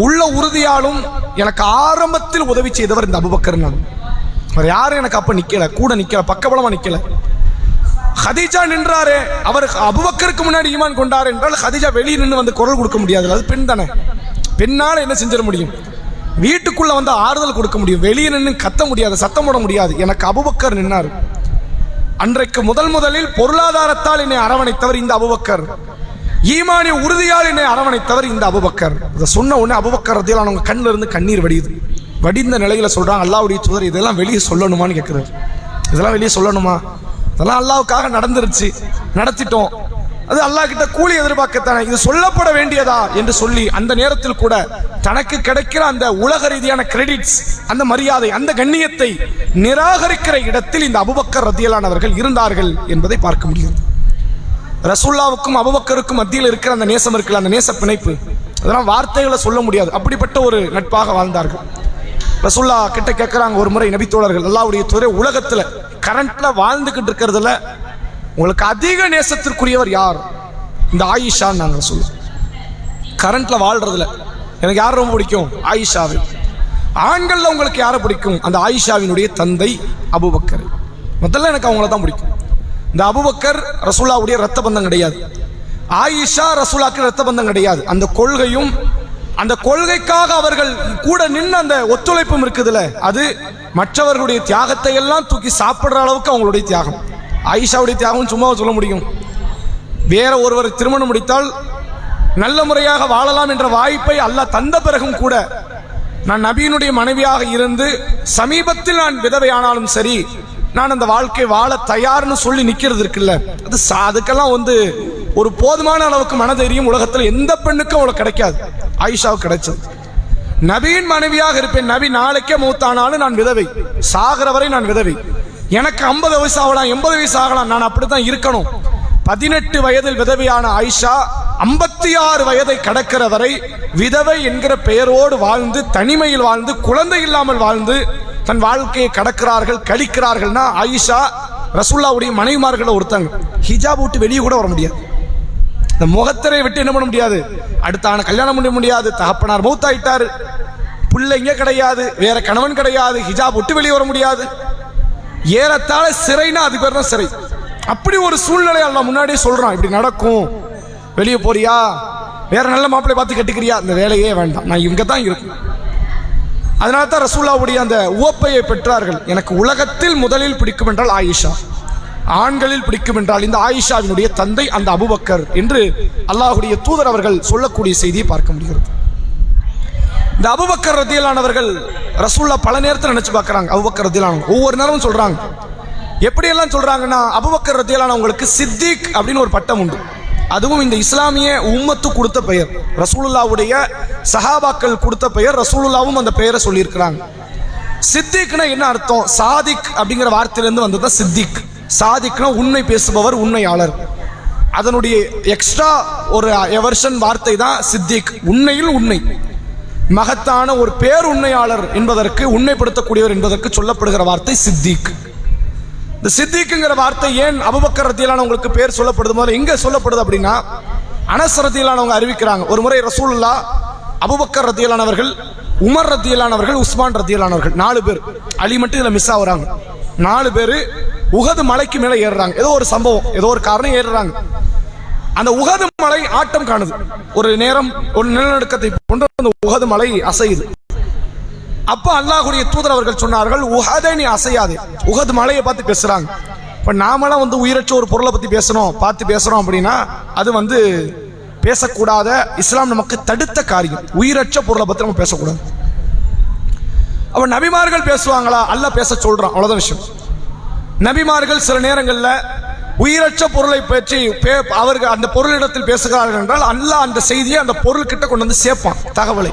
உள்ள உறுதியாலும் எனக்கு ஆரம்பத்தில் உதவி செய்தவர் இந்த அபூபக்கர். அவர் யாரும் எனக்கு அப்ப நிக்கல, கூட நிக்கல, பக்கபலமா நிக்கல. ஹதீஜா நின்றாரு, அவர் அபூபக்கருக்கு முன்னாடி ஈமான் கொண்டார் என்றால் ஹதீஜா வெளியே நின்று வந்து குரல் கொடுக்க முடியாது, அது பெண் தானே. பெண்ணால என்ன செஞ்சிட முடியும்? வீட்டுக்குள்ள வந்து ஆறுதல் கொடுக்க முடியும், வெளியே நின்று கத்த முடியாது, சத்தம் போட முடியாது. எனக்கு அபூபக்கர் நின்னார். அன்றைக்கு முதலில் பொருளாதாரத்தால் என்னை அரவணைத்தவர் இந்த அபூபக்கர், ஈமானிய உறுதியால் என்னை அரவணைத்தவர் இந்த அபூபக்கர். இதை சொன்ன உடனே அபூபக்கர் ரலியல்லாஹு அன்ஹு கண்ணில் இருந்து கண்ணீர் வடியுது. வடிந்த நிலையில சொல்றாங்க, அல்லாஹ்வுடைய தூதர் இதெல்லாம் வெளியே சொல்லணுமான்னு கேட்கிறார். இதெல்லாம் வெளியே சொல்லணுமா? இதெல்லாம் அல்லாஹ்வுக்காக நடந்துருச்சு, நடத்திட்டோம், அது அல்லாஹ் கிட்ட கூலி எதிர்பார்க்கத்தானே, இது சொல்லப்பட வேண்டியதா என்று சொல்லி அந்த நேரத்தில் கூட தனக்கு கிடைக்கிற அந்த உலக ரீதியான கிரெடிட்ஸ், அந்த மரியாதை, அந்த கண்ணியத்தை நிராகரிக்கிற இடத்தில் இந்த அபூபக்கர் ரலியல்லாஹு அன்ஹு அவர்கள் இருந்தார்கள் என்பதை பார்க்க முடியும். ரசூலுல்லாஹ்வுக்கும் அபூபக்கருக்கும் மத்தியில் இருக்கிற அந்த நேசம் இருக்குல்ல, அந்த நேச பிணைப்பு, அதெல்லாம் வார்த்தைகளை சொல்ல முடியாது. அப்படிப்பட்ட ஒரு நட்பாக வாழ்ந்தார்கள். ரசூலுல்லாஹ் கிட்ட கேட்கிறாங்க ஒரு முறை நபித்தோழர்கள், அல்லாஹ்வுடைய தூதரே, உலகத்துல கரண்ட்ல வாழ்ந்துகிட்டு இருக்கிறதுல உங்களுக்கு அதிக நேசத்திற்குரியவர் யார்? இந்த ஆயிஷா நாங்கள் சொல்லுவோம். கரண்ட்ல வாழ்றதுல எனக்கு யார் ரொம்ப பிடிக்கும்? ஆயிஷாவை. ஆண்கள்ல உங்களுக்கு யாரை பிடிக்கும்? அந்த ஆயிஷாவினுடைய தந்தை அபூபக்கர். முதல்ல எனக்கு அவங்கள தான் பிடிக்கும். இந்த அபூபக்கர் ரசூலுல்லாஹ்வுடைய ரத்த பந்தம் கிடையாது, ஆயிஷா ரசூலுல்லாஹ்க்கு ரத்த பந்தம் கிடையாது. அந்த கொள்கையும் அந்த கொள்கைக்காக அவர்கள் கூட நின்று அந்த ஒத்துழைப்பும் இருக்குதுல்ல, அது மற்றவர்களுடைய தியாகத்தை எல்லாம் தூக்கி சாப்பிடுற அளவுக்கு அவங்களுடைய தியாகம். ஆயிஷாவுடைய தியாகம் சும்மா சொல்ல முடியும்? வேற ஒருவர் திருமணம் முடித்தால் நல்ல முறையாக வாழலாம் என்ற வாய்ப்பை அல்லாஹ் தந்த பிறகும் கூட, நான் நபியினுடைய மனைவியாக இருந்து சமீபத்தில் நான் விதவையானாலும் சரி, நான் அந்த வாழ்க்கை வாழ தயார்னு சொல்லி நிக்கிறது இருக்குல்ல, அது அதுக்கெல்லாம் ஒரு போதுமான அளவுக்கு மனதைரியம் உலகத்தில் எந்த பெண்ணுக்கும் அவ்வளவு கிடைக்காது. ஆயிஷாவுக்கு கிடைச்சது. நபியின் மனைவியாக இருப்பேன், நபி நாளைக்கே மூத்தானாலும் நான் விதவை, சாகிற வரை நான் விதவை. எனக்கு 50 வயசு ஆகலாம், 80 வயசு ஆகலாம், நான் அப்படித்தான் இருக்கணும். 18 வயதில் விதவையான ஆயிஷா 56 வயதை கடக்கிற வரை விதவை என்கிற பெயரோடு வாழ்ந்து, தனிமையில் வாழ்ந்து, குழந்தை இல்லாமல் வாழ்ந்து தன் வாழ்க்கையை கடக்கிறார்கள், கழிக்கிறார்கள்னா ஆயிஷா ரசூலுல்லாஹ்வுடைய மனைவிமார்கள் ஒருத்தங்க. ஹிஜாப் விட்டு வெளியே கூட வர முடியாது, இந்த முகத்திரை விட்டு என்ன பண்ண முடியாது, அடுத்தான கல்யாணம் பண்ண முடியாது, தகப்பனார் மௌத்தாயிட்டாரு, பிள்ளைங்க கிடையாது, வேற கணவன் கிடையாது, ஹிஜாப் விட்டு வெளியே வர முடியாது, ஏறத்தாழ சிறைனா அது பேர் தான் சிறை. அப்படி ஒரு சூழ்நிலை அல்லாஹ் முன்னாடியே சொல்றான், இப்படி நடக்கும், வெளியே போறியா, வேற நல்ல மாப்பிள்ளை பார்த்து கட்டிக்கிறியா, இந்த வேலையே வேண்டாம், நான் இங்க தான் இருக்கும். அதனால தான் ரசூலுல்லாஹ்வுடைய அந்த உவப்பையை பெற்றார்கள். எனக்கு உலகத்தில் முதலில் பிடிக்கும் என்றால் ஆயிஷா, ஆண்களில் பிடிக்கும் என்றால் இந்த ஆயிஷாவினுடைய தந்தை அந்த அபூபக்கர் என்று அல்லாஹ்வுடைய தூதர் அவர்கள் சொல்லக்கூடிய செய்தியை பார்க்க முடிகிறது. இந்த அபூபக்கர் ரதியல்லாஹு அவர்கள் ரசூலுல்லாஹ் பல நேரத்தில் நினைச்சு பார்க்கறாங்க. அபூபக்கர் ரதியல்லாஹு ஒவ்வொரு நேரமும் சொல்றாங்க. எப்படியெல்லாம் சொல்றாங்கன்னா, அபூபக்கர் ரதியல்லாஹு அவங்களுக்கு சித்திக் அப்படின்னு ஒரு பட்டம் உண்டு. அதுவும் இந்த இஸ்லாமிய உம்மத்து கொடுத்த பெயர், ரசூலுல்லாஹ்வுடைய சஹாபாக்கள் கொடுத்த பெயர், ரசூலுல்லாஹ்வும் அந்த பெயரை சொல்லியிருக்கிறாங்க. சித்திக்னா என்ன அர்த்தம்? சாதிக் அப்படிங்கிற வார்த்தையிலிருந்து வந்தது சித்திக். சாதிக்னா உண்மை பேசுபவர், உண்மையாளர். அதனுடைய எக்ஸ்ட்ரா ஒரு எவர்ஷன் வார்த்தை தான் சித்திக். உண்மையில் உண்மை, மகத்தான ஒரு பேர் உண்மையாளர் என்பதற்கு, உண்மைப்படுத்தக்கூடியவர் என்பதற்கு சொல்லப்படுகிற வார்த்தை சித்திக். இந்த சித்திக்குங்கிற வார்த்தை ஏன் அபூபக்கர் ரதியல்லாஹு உங்களுக்கு பேர் சொல்லப்படுது? போது எங்க சொல்லப்படுது அப்படின்னா, அனஸ் ரதியல்லாஹு அவங்க அறிவிக்கிறாங்க, ஒரு முறை ரசூலுல்லாஹ் அபூபக்கர் ரதியல்லாஹு அவர்கள், உமர் ரதியல்லாஹு அவர்கள், உஸ்மான் ரதியல்லாஹு அவர்கள் 4 பேர், அலி மட்டும் இதுல மிஸ் ஆகுறாங்க, 4 பேர் உஹது மலைக்கு மேல ஏறுறாங்க. ஏதோ ஒரு சம்பவம், ஏதோ ஒரு காரணம் ஏறுறாங்க. அந்த உஹது மலை ஆட்டம் காணுது. ஒரு நேரம் ஒரு நிலநடுக்கத்தை போன்று அந்த உஹது மலை அசையுது. அப்ப அல்லாஹ்வுடைய தூதர் அவர்கள் சொன்னார்கள், உஹதை நீ அசையாதே. உஹது மலையை பார்த்து பேசுறாங்க. இப்ப நாமெல்லாம் உயிரற்ற ஒரு பொருளை பத்தி பார்த்து பேசுறோம் அப்படின்னா அது பேசக்கூடாத, இஸ்லாம் நமக்கு தடுத்த காரியம். உயிரற்ற பொருளை பத்தி நம்ம பேசக்கூடாது. அப்ப நபிமார்கள் பேசுவாங்களா? அல்லாஹ் பேச சொல்றான், அவ்வளவுதான் விஷயம். நபிமார்கள் சில நேரங்கள்ல உயிரற்ற பொருளை பற்றி அவர்கள் அந்த பொருளிடத்தில் பேசுகிறார்கள் என்றால் அல்லாஹ் அந்த செய்தியை அந்த பொருள் கிட்ட கொண்டு வந்து சேர்ப்பான், தகவலை.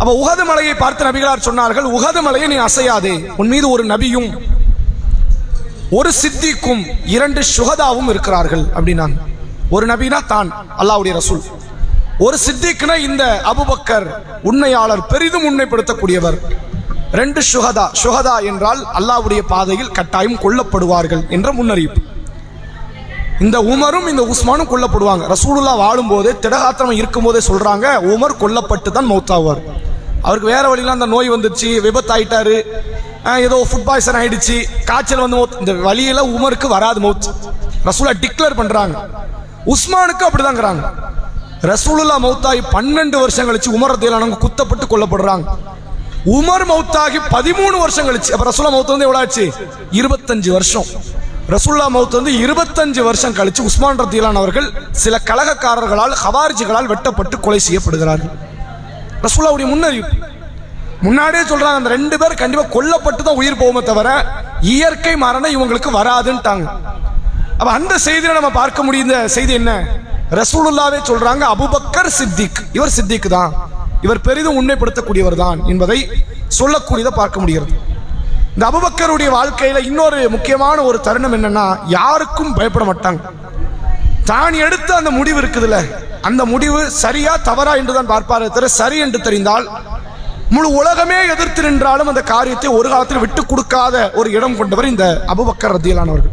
அப்ப உஹது மலையை பார்த்து நபிகளார் சொன்னார்கள், உஹது மலையை நீ அசையாதே, உன் மீது ஒரு நபியும் ஒரு சித்திக்கும் 2 சுஹதாவும் இருக்கிறார்கள் அப்படின்னாங்க. ஒரு நபினா தான் அல்லாஹ்வுடைய ரசூல், ஒரு சித்திக்னா இந்த அபூபக்கர் உண்மையாளர், பெரிதும் உண்மைப்படுத்தக்கூடியவர். 2 சுஹதா. சுஹதா என்றால் அல்லாஹ்வுடைய பாதையில் கட்டாயம் கொல்லப்படுவார்கள் என்ற முன்னறிவிப்பு. இந்த உமரும் இந்த உஸ்மானும் கொல்லப்படுவாங்க. ரசூலுல்லாஹ் வாழும் போதே, திடகாத்திரம் இருக்கும் போதே சொல்றாங்க, உமர் கொல்லப்பட்டு தான் மௌத்தாவார். அவருக்கு வேற வழியெல்லாம் அந்த நோய் வந்துச்சு, விபத்தாயிட்டாரு, ஏதோ ஃபுட் பாய்சன் ஆயிடுச்சு, காய்ச்சல் வந்து மௌத். இந்த வழியெல்லாம் உமருக்கு வராது மௌத், ரசூலுல்லாஹ் டிக்ளேர் பண்றாங்க. உஸ்மானுக்கு அப்படிதாங்கிறாங்க. ரசூலுல்லாஹ் மௌத்தாகி 12 வருஷம் கழிச்சு உமர் ரலியல்லாஹு அன்ஹு குத்தப்பட்டு கொல்லப்படுறாங்க. உமர் மௌத்தாகி 13 வருஷம் கழிச்சு, அப்ப ரசூலுல்லாஹ் மௌத் வந்து எவ்வளவு ஆச்சு? 25 வருஷம். ரசூலுல்லாஹ் மௌத் வந்து 25 வருஷம் கழிச்சு உஸ்மான் ரலியல்லாஹு அன்ஹு அவர்கள் சில கலகக்காரர்களால், ஹவாரிஜிகளால் வெட்டப்பட்டு கொலை செய்யப்படுகிறார்கள். ரசூலுல்லாஹ்வுடைய முன்னறிவிப்பு. முன்னாடியே சொல்றாங்க, அந்த 2 பேர் கண்டிப்பா கொல்லப்பட்டு தான் உயிர் போகுமே தவிர இயற்கை மரணம் இவங்களுக்கு வராதுன்ட்டாங்க. அப்ப அந்த செய்தியை நம்ம பார்க்க முடியுத செய்தி என்ன? ரசூலுல்லாஹ்வே சொல்றாங்க, அபூபக்கர் சித்திக், இவர் சித்திக் தான், இவர் பெரிதும் உண்மைப்படுத்தக்கூடியவர் தான் என்பதை சொல்லக்கூடியதை பார்க்க முடிகிறது. இந்த அபூபக்கருடைய வாழ்க்கையில இன்னொரு முக்கியமான ஒரு தருணம் என்னன்னா, யாருக்கும் பயப்பட மாட்டாங்க. தான் எடுத்த அந்த முடிவு இருக்குதுல்ல, அந்த முடிவு சரியா தவறா என்றுதான் பார்ப்பாரே தவிர, சரி என்று தெரிந்தால் முழு உலகமே எதிர்த்து நின்றாலும் அந்த காரியத்தை ஒரு காலத்தில் விட்டு கொடுக்காத ஒரு இடம் கொண்டவர் இந்த அபூபக்கர் ரலியல்லாஹு அன்ஹு.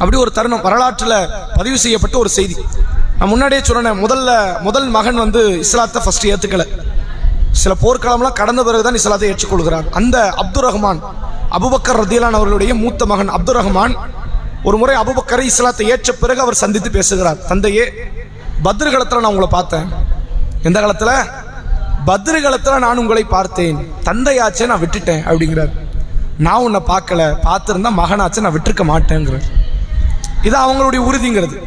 அப்படி ஒரு தருணம் வரலாற்றில் பதிவு செய்யப்பட்ட ஒரு செய்தி. நான் முன்னாடியே சொன்னேன், முதல் மகன் இஸ்லாத்தை ஃபர்ஸ்ட் ஏத்துக்கல. சில போர்க்களம்லாம் கடந்த பிறகுதான் இஸ்லாத்தை ஏற்றுக்கொள்கிறார். அந்த அப்துல் ரஹ்மான், அபூபக்கர் ரதியல்லாஹு அவர்களுடைய மூத்த மகன் அப்துல் ரஹ்மான் ஒரு முறை அபூபக்கரை இஸ்லாத்தை ஏற்ற பிறகு அவர் சந்தித்து பேசுகிறார். தந்தையே, பத்ர் காலத்தில் நான் உங்களை பார்த்தேன். எந்த காலத்தில்? பத்ர் காலத்தில் நான் உங்களை பார்த்தேன். தந்தையாச்சே நான் விட்டுட்டேன் அப்படிங்கிறார். நான் உன்னை பார்க்கல, பார்த்துருந்தா மகனாச்சே நான் விட்டுருக்க மாட்டேங்கிறார். இது அவங்களுடைய உறுதிங்கிறது.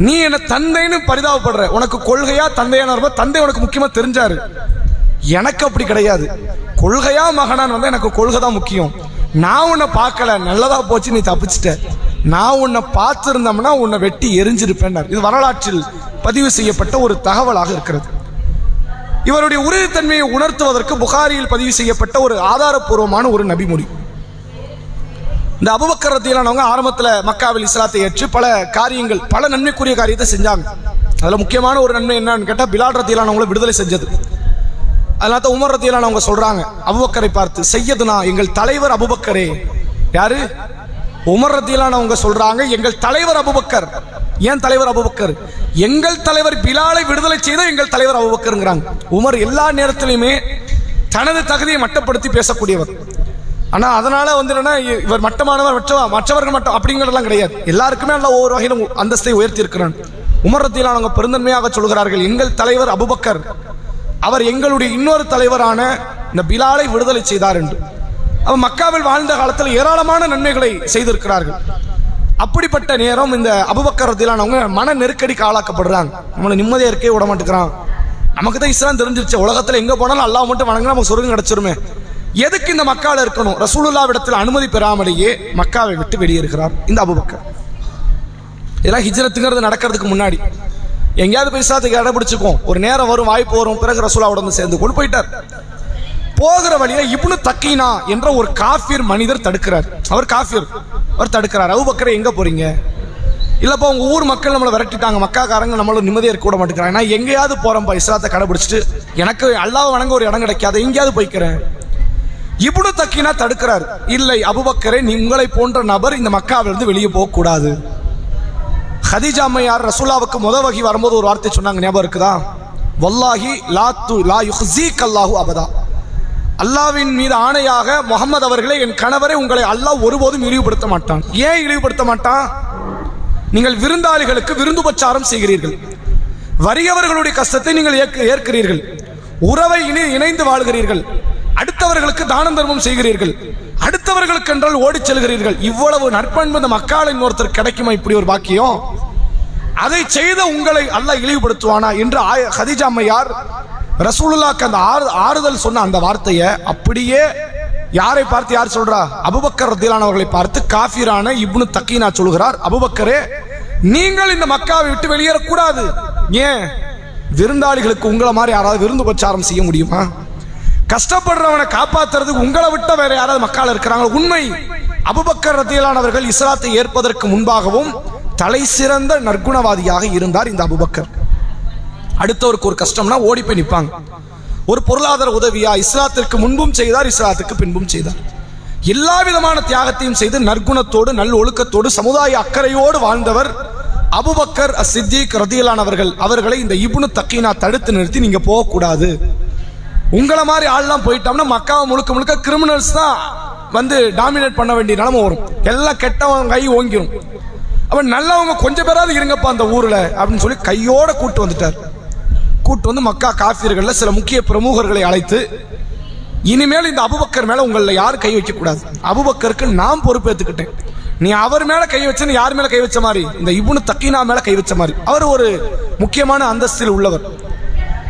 நீ என்ன தந்தைன்னு பரிதாபப்படுற, உனக்கு கொள்கையா தந்தையான தந்தை உனக்கு முக்கியமா தெரிஞ்சாரு. எனக்கு அப்படி கிடையாது. கொள்கையா மகனான் எனக்கு கொள்கை தான் முக்கியம். நான் உன்னை பார்க்கல, நல்லதா போச்சு, நீ தப்பிச்சிட்ட. நான் உன்னை பார்த்திருந்தோம்னா உன்னை வெட்டி எரிஞ்சிருப்பேன். இது வரலாற்றில் பதிவு செய்யப்பட்ட ஒரு தகவலாக இருக்கிறது. இவருடைய உறுதித்தன்மையை உணர்த்துவதற்கு புகாரியில் பதிவு செய்யப்பட்ட ஒரு ஆதாரபூர்வமான ஒரு நபிமொழி. இந்த அபூபக்கர் ரலியல்லாஹு ஆரம்பத்தில் மக்காவில் இஸ்லாத்தை ஏற்று பல காரியங்கள், பல நன்மைக்குரிய காரியத்தை செஞ்சாங்க. அதில் முக்கியமான ஒரு நன்மை என்னன்னு கேட்டால் பிலால் ரலியல்லாஹு விடுதலை செஞ்சது. அதனால தான் உமர் ரலியல்லாஹு சொல்றாங்க அபூபக்கரை பார்த்து, சையதுனா எங்கள் தலைவர் அபூபக்கரே. யாரு? உமர் ரலியல்லாஹு சொல்றாங்க எங்கள் தலைவர் அபூபக்கர். ஏன் தலைவர் அபூபக்கர்? எங்கள் தலைவர் பிலாலை விடுதலை செய்த எங்கள் தலைவர் அபூபக்கர்ங்கிறாங்க. உமர் எல்லா நேரத்திலுமே தனது தகுதியை மட்டப்படுத்தி பேசக்கூடியவர். ஆனா அதனால என்னன்னா இவர் மட்டமானவர், மற்றவர்கள் மட்டும் அப்படிங்கிறதெல்லாம் கிடையாது. எல்லாருக்குமே எல்லாம் ஒவ்வொரு வகையிலும் அந்தஸ்தை உயர்த்தி இருக்கிறான். உமர் ரலியல்லாஹு பெருந்தன்மையாக சொல்கிறார்கள், எங்கள் தலைவர் அபூபக்கர், அவர் எங்களுடைய இன்னொரு தலைவரான இந்த பிலாலை விடுதலை செய்தார் என்று. அவர் மக்காவில் வாழ்ந்த காலத்தில் ஏராளமான நன்மைகளை செய்திருக்கிறார்கள். அப்படிப்பட்ட நேரம் இந்த அபூபக்கர் ரலியல்லாஹு மன நெருக்கடிக்கு ஆளாக்கப்படுறாங்க. நம்மளை நிம்மதியா இருக்கே விட மாட்டேங்கிறான். நமக்கு தான் இஸ்லாம் தெரிஞ்சிருச்சு, உலகத்துல எங்க போனாலும் அல்லாஹ் மட்டும் வணங்கினா நமக்கு சொர்க்கம் கிடைச்சிருமே. எதுக்கு இந்த மக்கால இருக்கணும்? ரசூலுல்லாஹ்விடத்தில் அனுமதி பெறாமலேயே மக்காவை விட்டு வெளியேறுகிறார் இந்த அபூபக்கர். இதெல்லாம் ஹிஜ்ரத்துங்கிறது நடக்கிறதுக்கு முன்னாடி. எங்கேயாவது போய் இஸ்லாத்துக்கு இடைபிடிச்சுக்கும், ஒரு நேரம் வரும், வாய்ப்பு வரும், பிறகு ரசூலுல்லாஹ்வுடன் சேர்ந்து கொண்டு போயிட்டார். போகிற வழியில இப்னு தக்கீனா என்ற ஒரு காஃபிர் மனிதர் தடுக்கிறார். அவர் காஃபிர், அவர் தடுக்கிறார். அபூபக்கரை எங்க போறீங்க? இல்லப்பா உங்க ஊர் மக்கள் நம்மளை விரட்டிட்டாங்க, மக்காக்காரங்க நம்மள நிம்மதியா இருக்க விட மாட்டேங்கிறாங்க, நான் எங்கேயாவது போறேன்ப்பா இஸ்லாத்தை கடைபிடிச்சிட்டு, எனக்கு அல்லாஹ் வணங்க ஒரு இடம் கிடைக்காது, எங்கேயாவது போய்க்கிறேன். இப்னு தக்கீனா தடுக்கிறார். இல்லை அபூபக்கரே, உங்களை போன்ற நபர் இந்த மக்காவிலிருந்து வெளியே போக கூடாது. ஹதீஜா அம்மையார் ரசூலுல்லாஹ்வுக்கு முதல் வகி வரும்போது ஒரு வார்த்தை சொன்னாங்க, ஞாபகம் இருக்குதா? வல்லாஹி லா யுஹ்ஸீக அல்லாஹு அபதா. அல்லாஹ்வின் மீது ஆணையாக முஹம்மது அவர்களே, என் கணவரை உங்களை அல்லாஹ் ஒருபோதும் இழிவுபடுத்த மாட்டான். ஏன் இழிவுபடுத்த மாட்டான்? நீங்கள் விருந்தாளிகளுக்கு விருந்துபச்சாரம் செய்கிறீர்கள், வறியவர்களுடைய கஷ்டத்தை நீங்கள் ஏற்கிறீர்கள், உறவை இணைந்து வாழ்கிறீர்கள், அடுத்தவர்களுக்கு தானம் தர்மம் செய்கிறீர்கள், அடுத்தவர்களுக்கு என்றால் ஓடிச் செல்கிறீர்கள். இவ்வளவு நற்பண்பு இந்த மக்காலின் ஒருத்தர் கிடைக்குமா? இப்படி ஒரு பாக்கியம். அதை செய்த உங்களை அல்லாஹ் இழிவுபடுத்துவானா என்று ஹதீஜா அம்மையார் ரசூலுல்லாஹ்க்கு அந்த ஆறுதல் சொன்ன அந்த வார்த்தையை அப்படியே யாரை பார்த்து யார் சொல்றா? அபூபக்கர் ரலியல்லாஹு அவர்களை பார்த்து காஃபிரான இப்னு தக்கீனா சொல்கிறார், அபூபக்கரே, நீங்கள் இந்த மக்காவை விட்டு வெளியேறக்கூடாது. ஏன்? விருந்தாளிகளுக்கு உங்களை மாதிரி யாராவது விருந்து உபச்சாரம் செய்ய முடியுமா? கஷ்டப்படுறவனை காப்பாத்துறதுக்கு உங்களை விட்ட வேற யாராவது மக்கால இருக்கிறாங்க? உண்மை. அபூபக்கர் ரலியல்லாஹு அவர்கள் இஸ்லாத்தை ஏற்பதற்கு முன்பாகவும் தலை சிறந்த நற்குணவாதியாக இருந்தார் இந்த அபூபக்கர். அடுத்தவருக்கு ஒரு கஷ்டம்னா ஓடி போய் நிற்பாங்க. ஒரு பொருளாதார உதவியா இஸ்லாத்திற்கு முன்பும் செய்தார், இஸ்லாத்துக்கு பின்பும் செய்தார். எல்லா விதமான தியாகத்தையும் செய்து நற்குணத்தோடு நல் ஒழுக்கத்தோடு சமுதாய அக்கறையோடு வாழ்ந்தவர் அபூபக்கர் அஸ்-சித்தீக் ரலியல்லாஹு அவர்களை இந்த இப்னு தக்கீனா தடுத்து நிறுத்தி, நீங்க போகக்கூடாது, உங்களை மாதிரி ஆள்லாம் போயிட்டோம்னா மக்காவை முழுக்க முழுக்க கிரிமினல்ஸ் தான் டாமினேட் பண்ண வேண்டிய நிலைமை வரும், எல்லாம் கெட்டவங்க கை ஓங்கிரும், அவன் நல்லவங்க கொஞ்சம் பேராவது இருங்கப்பா அந்த ஊர்ல அப்படின்னு சொல்லி கையோட கூட்டு வந்துட்டார். கூட்டு வந்து மக்கா காஃபிர்கள்ல சில முக்கிய பிரமுகர்களை அழைத்து, இனிமேல் இந்த அபூபக்கர் மேல உங்களை யாரும் கை வைக்க கூடாது, அபூபக்கருக்கு நான் பொறுப்பேற்றுக்கிட்டேன், நீ அவர் மேல கை வச்சன்னு யார் மேல கை வச்ச மாதிரி? இந்த இப்னு தக்கீனா மேல கை வச்ச மாதிரி. அவர் ஒரு முக்கியமான அந்தஸ்தில் உள்ளவர்.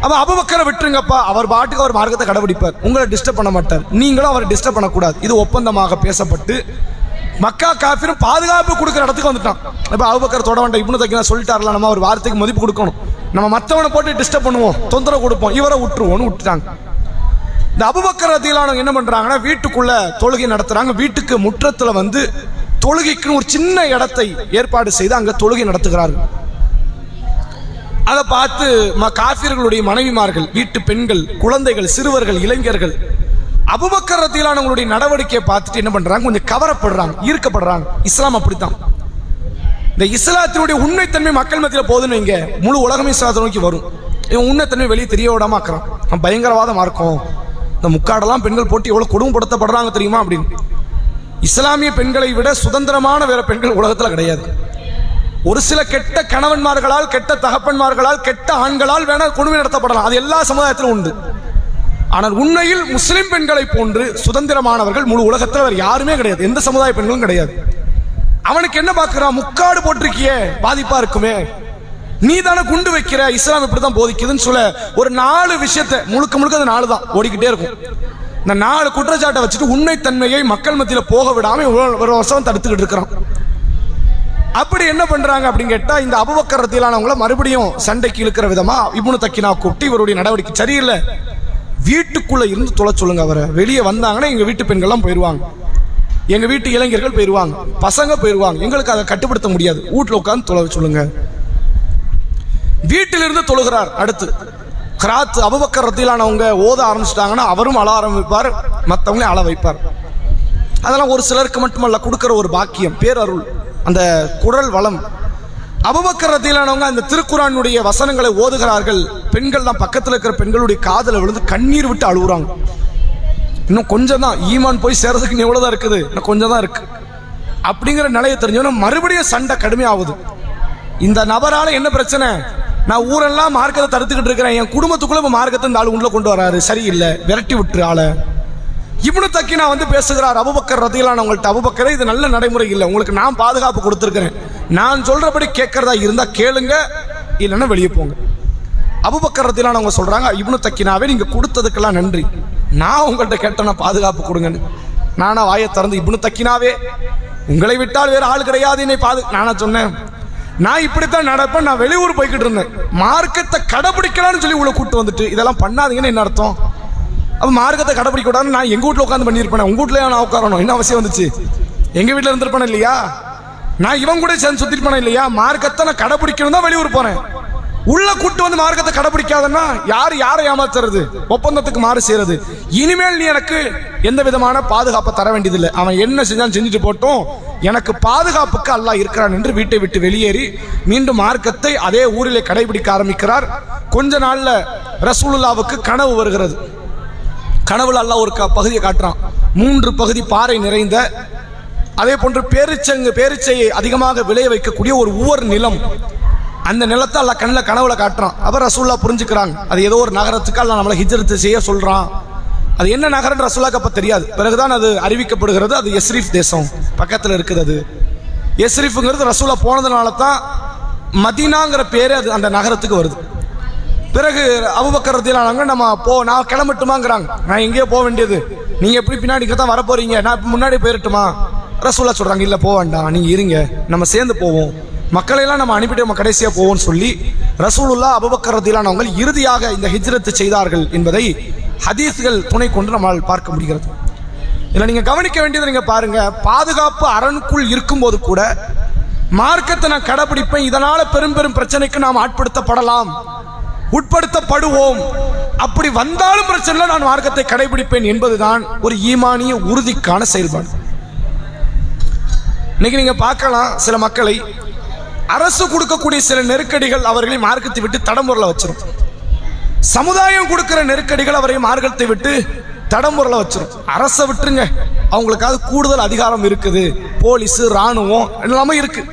அவன் அபூபக்கரை விட்டுருங்கப்பா, அவர் பாட்டுக்கு அவர் மார்க்கத்தை கடைபிடிப்பார், உங்களை டிஸ்டர்ப் பண்ண மாட்டார், நீங்களும் அவரை டிஸ்டர்ப் பண்ணக்கூடாது. இது ஒப்பந்தமாக பேசப்பட்டு மக்கா காஃபிரும் பாதுகாப்பு கொடுக்குற இடத்துக்கு வந்துட்டான். இப்போ அபூபக்கர் தொட வேண்டாம், இப்னு தக்கீனா சொல்லிட்டார்ல, நம்ம ஒரு வார்த்தைக்கு மதிப்பு கொடுக்கணும், நம்ம மற்றவனை போட்டு டிஸ்டர்ப் பண்ணுவோம், தொந்தரவு கொடுப்போம், இவரை விட்டுருவோம்னு விட்டுட்டாங்க. இந்த அபூபக்கர் ரலியல்லாஹு என்ன பண்றாங்கன்னா, வீட்டுக்குள்ள தொழுகை நடத்துறாங்க. வீட்டுக்கு முற்றத்துல தொழுகைக்குன்னு ஒரு சின்ன இடத்தை ஏற்பாடு செய்து அங்க தொழுகை நடத்துகிறார்கள். அதை பார்த்து காஃபிர்களுடைய மனைவிமார்கள், வீட்டு பெண்கள், குழந்தைகள், சிறுவர்கள், இளைஞர்கள் அபூபக்கர் ரலியல்லாஹு அவங்களுடைய நடவடிக்கையை பார்த்துட்டு என்ன பண்றாங்க? கொஞ்சம் கவரப்படுறாங்க, ஈர்க்கப்படுறாங்க. இஸ்லாம் அப்படித்தான். இந்த இஸ்லாத்தினுடைய உண்மைத்தன்மை மக்கள் மத்தியில் போதுன்னு வைங்க, முழு உலகமே இஸ்லாத்தை நோக்கி வரும். இவன் உண்மைத்தன்மை வெளியே தெரிய விடாம ஆக்குறான். அவன் பயங்கரவாதமா இருக்கும். இந்த முக்காடெல்லாம் பெண்கள் போட்டு எவ்வளவு கொடுமைப்படுத்தப்படுறாங்க தெரியுமா அப்படின்னு. இஸ்லாமிய பெண்களை விட சுதந்திரமான வேற பெண்கள் உலகத்துல கிடையாது. ஒரு சில கெட்ட கணவன்மார்களால், கெட்ட தகப்பன்மார்களால், கெட்ட ஆண்களால் வேணா கொடுமை நடத்தப்படலாம். அது எல்லா சமுதாயத்திலும் உண்டு. ஆனால் உண்மையில் முஸ்லிம் பெண்களை போன்று சுதந்திரமானவர்கள் முழு உலகத்தில் வேறு யாருமே கிடையாது. எந்த சமுதாய பெண்களும் கிடையாது. அவனுக்கு என்ன பார்க்கிறான்? முக்காடு போட்டிருக்கியே, பாதிப்பா இருக்குமே, நீ தானே குண்டு வைக்கிற, இஸ்லாம் இப்படிதான் போதிக்குதுன்னு சொல்ல ஒரு 4 விஷயத்தை முழுக்க முழுக்க அது 4 தான் ஓடிக்கிட்டே இருக்கும். இந்த 4 குற்றச்சாட்டை வச்சுட்டு உண்மைத்தன்மையை மக்கள் மத்தியில் போக விடாம ஒரு வருஷம் தடுத்துக்கிட்டு இருக்கிறான். அப்படி என்ன பண்றாங்க அப்படின்னு கேட்டா, இந்த அபூபக்கர் ரலியல்லாஹு மறுபடியும் சண்டைக்கு இழுக்கிற விதமா இப்னு தக்கினா கூப்பிட்டு இவருடைய நடவடிக்கை சரியில்லை, வீட்டுக்குள்ள இருந்து தொலை சொல்லுங்க. அவரை வெளியே வந்தாங்கன்னா எங்க வீட்டு பெண்கள்லாம் போயிடுவாங்க, எங்க வீட்டு இளைஞர்கள் போயிடுவாங்க, பசங்க போயிடுவாங்க, எங்களுக்கு அதை கட்டுப்படுத்த முடியாது, வீட்டுல உட்காந்து தொலை சொல்லுங்க. வீட்டிலிருந்து தொழுகிறார். அடுத்து கிராத் அபூபக்கர் ரலியல்லாஹு ஓத ஆரம்பிச்சிட்டாங்கன்னா அவரும் அழ ஆரம்பிப்பார், மற்றவங்களே அழ வைப்பார். அதெல்லாம் ஒரு சிலருக்கு மட்டுமல்ல கொடுக்கிற ஒரு பாக்கியம், பேரருள், அந்த குரல் வளம். அபூபக்கர் ரலியல்லாஹு அந்த திருக்குர்ஆனுடைய வசனங்களை ஓதுகிறார்கள். பெண்கள் தான் பக்கத்தில் இருக்கிற பெண்களுடைய காதல விழுந்து கண்ணீர் விட்டு அழுகுறாங்க. இன்னும் கொஞ்சம் தான் ஈமான் போய் சேர்றதுக்கு எவ்வளவுதான் இருக்குது, இன்னும் கொஞ்சம் தான் இருக்கு அப்படிங்கிற நிலையை தெரிஞ்சோன்னா மறுபடியும் சண்டை கடுமையாகுது. இந்த நபரால என்ன பிரச்சனை? நான் ஊரெல்லாம் மார்க்கத்தை தடுத்துக்கிட்டு இருக்கிறேன், என் குடும்பத்துக்குள்ள மார்க்கத்தை இந்த ஆளு உள்ள கொண்டு வராரு, சரியில்லை, விரட்டி விட்டுரு ஆளை. இப்னு தக்கினா வந்து பேசுகிறார் அபூபக்கர் ரலியல்லாஹு அன்ஹு. அபூபக்கரே, இது நல்ல நடைமுறை இல்லை, உங்களுக்கு நான் பாதுகாப்பு கொடுத்துருக்கிறேன், நான் சொல்றபடி கேட்கறதா இருந்தா கேளுங்க, இல்லைன்னா வெளியே போங்க. அபூபக்கர் ரலியல்லாஹு அன்ஹு சொல்றாங்க, இப்னு தக்கினாவே நீங்க கொடுத்ததுக்கெல்லாம் நன்றி, நான் உங்கள்கிட்ட கேட்டேன்னா பாதுகாப்பு கொடுங்கன்னு. நானா வாயை திறந்து, இப்னு தக்கினாவே உங்களை விட்டால் வேற ஆள் கிடையாது, என்னை நானா சொன்னேன், நான் இப்படித்தான் நடப்பேன், நான் வெளியூர் போய்கிட்டு இருந்தேன், மார்க்கத்தை கடைபிடிக்கலாம்னு சொல்லி உங்களை கூட்டு வந்துட்டு இதெல்லாம் பண்ணாதீங்கன்னு என்ன அர்த்தம்? அப்ப மார்க்கத்தை கடைபிடிக்க கூடாதுன்னு நான் எங்க வீட்டுல உட்காந்து பண்ணிருப்பேன், உங்க வீட்டுல நான் உட்காரணும் என்ன அவசியம் வந்துச்சு? எங்க வீட்டுல இருந்திருப்பேன் இல்லையா? நான் இவன் கூட சேர்ந்து சுத்திருப்பேன் இல்லையா? மார்க்கத்தை நான் கடைபிடிக்கணும் தான் வெளியூர் போறேன். உள்ள கூட்டு வந்து மார்க்கத்தை கடைபிடிக்காதன்னா யாரை ஏமாத்துறது, ஒப்பந்தத்துக்கு மாறு செய்யறது. இனிமேல் நீ எனக்கு எந்த விதமான பாதுகாப்பை தர வேண்டியதில்லை, அவன் என்ன செஞ்சாலும் செஞ்சுட்டு போட்டோம், எனக்கு பாதுகாப்புக்கு அல்லாஹ் இருக்கிறான் என்று வீட்டை விட்டு வெளியேறி மீண்டும் மார்க்கத்தை அதே ஊரிலே கடைபிடிக்க ஆரம்பிக்கிறார். கொஞ்ச நாள்ல ரசூலுல்லாவுக்கு கனவு வருகிறது. கனவுல அல்லாஹ் ஒரு பகுதியை காட்டுறான், 3 பகுதி பாறை நிறைந்த, அதே போன்று பேரிச்சையை அதிகமாக விளைய வைக்கக்கூடிய ஒரு ஊர் நிலம். அந்த நிலத்தை அல்லாஹ் கனவுல காட்டுறான். அவர் ரசூலுல்லாஹ் புரிஞ்சுக்கிறாங்க, அது ஏதோ ஒரு நகரத்துக்கு அல்லாஹ் நம்மளை ஹிஜ்ரத் செய்ய சொல்றான். அது என்ன நகரம் ரசூலுல்லாஹ்க்கு அப்ப தெரியாது. பிறகுதான் அது அறிவிக்கப்படுகிறது, அது யஸ்ரிஃப் தேசம் பக்கத்தில் இருக்குது. அது யஸ்ரிஃப்ங்கிறது ரசூலுல்லாஹ் போனதுனால தான் மதீனாங்கிற பேரு அது அந்த நகரத்துக்கு வருது. பிறகு அபூபக்கர் ரலியல்லாஹு அன்ஹு நான் கிளம்பட்டுமாங்கிறாங்க. நான் எங்கேயோ போக வேண்டியது, நீங்க எப்படி பின்னாடி தான் வர போறீங்க, நான் முன்னாடி போயிரட்டுமா? ரசூலுல்லாஹ் சொல்றாங்க, இல்ல போக வேண்டாம், நீங்க இருங்க, நம்ம சேர்ந்து போவோம், மக்களையெல்லாம் நம்ம அனுப்பிட்டு நம்ம கடைசியா போவோம்னு சொல்லி ரசூலுல்லாஹ் அபூபக்கர் ரலியல்லாஹு அன்ஹு இறுதியாக இந்த ஹிஜ்ரத் செய்தார்கள் என்பதை ஹதீஸ்கள் துணை கொண்டு நம்மால் பார்க்க முடிகிறது. இதில் நீங்க கவனிக்க வேண்டியது, நீங்க பாருங்க, பாதுகாப்பு அரணுக்குள் இருக்கும்போது கூட மார்க்கத்தை நான் கடைபிடிப்பேன், இதனால பெரும் பெரும் பிரச்சனைக்கு நாம் ஆட்படுத்தப்படலாம், உட்படுத்தப்படுவோம், அப்படி வந்தாலும் பிரச்சனை, நான் மார்க்கத்தை கடைபிடிப்பேன் என்பதுதான் ஒரு ஈமானிய உறுதிக்கான செயல்பாடு. இன்னைக்கு நீங்க பார்க்கலாம், சில மக்களை அரசு கொடுக்கக்கூடிய சில நெருக்கடிகள் அவர்களை மார்க்கத்தை விட்டு தடம்புரல வச்சிரும். சமுதாயம் கொடுக்கிற நெருக்கடிகள் அவரை மார்க்கத்தை விட்டு தடம்புரல வச்சிரும். அரசை விட்டுருங்க, அவங்களுக்காவது கூடுதல் அதிகாரம் இருக்குது, போலீஸ், ராணுவம் எல்லாமே இருக்கு.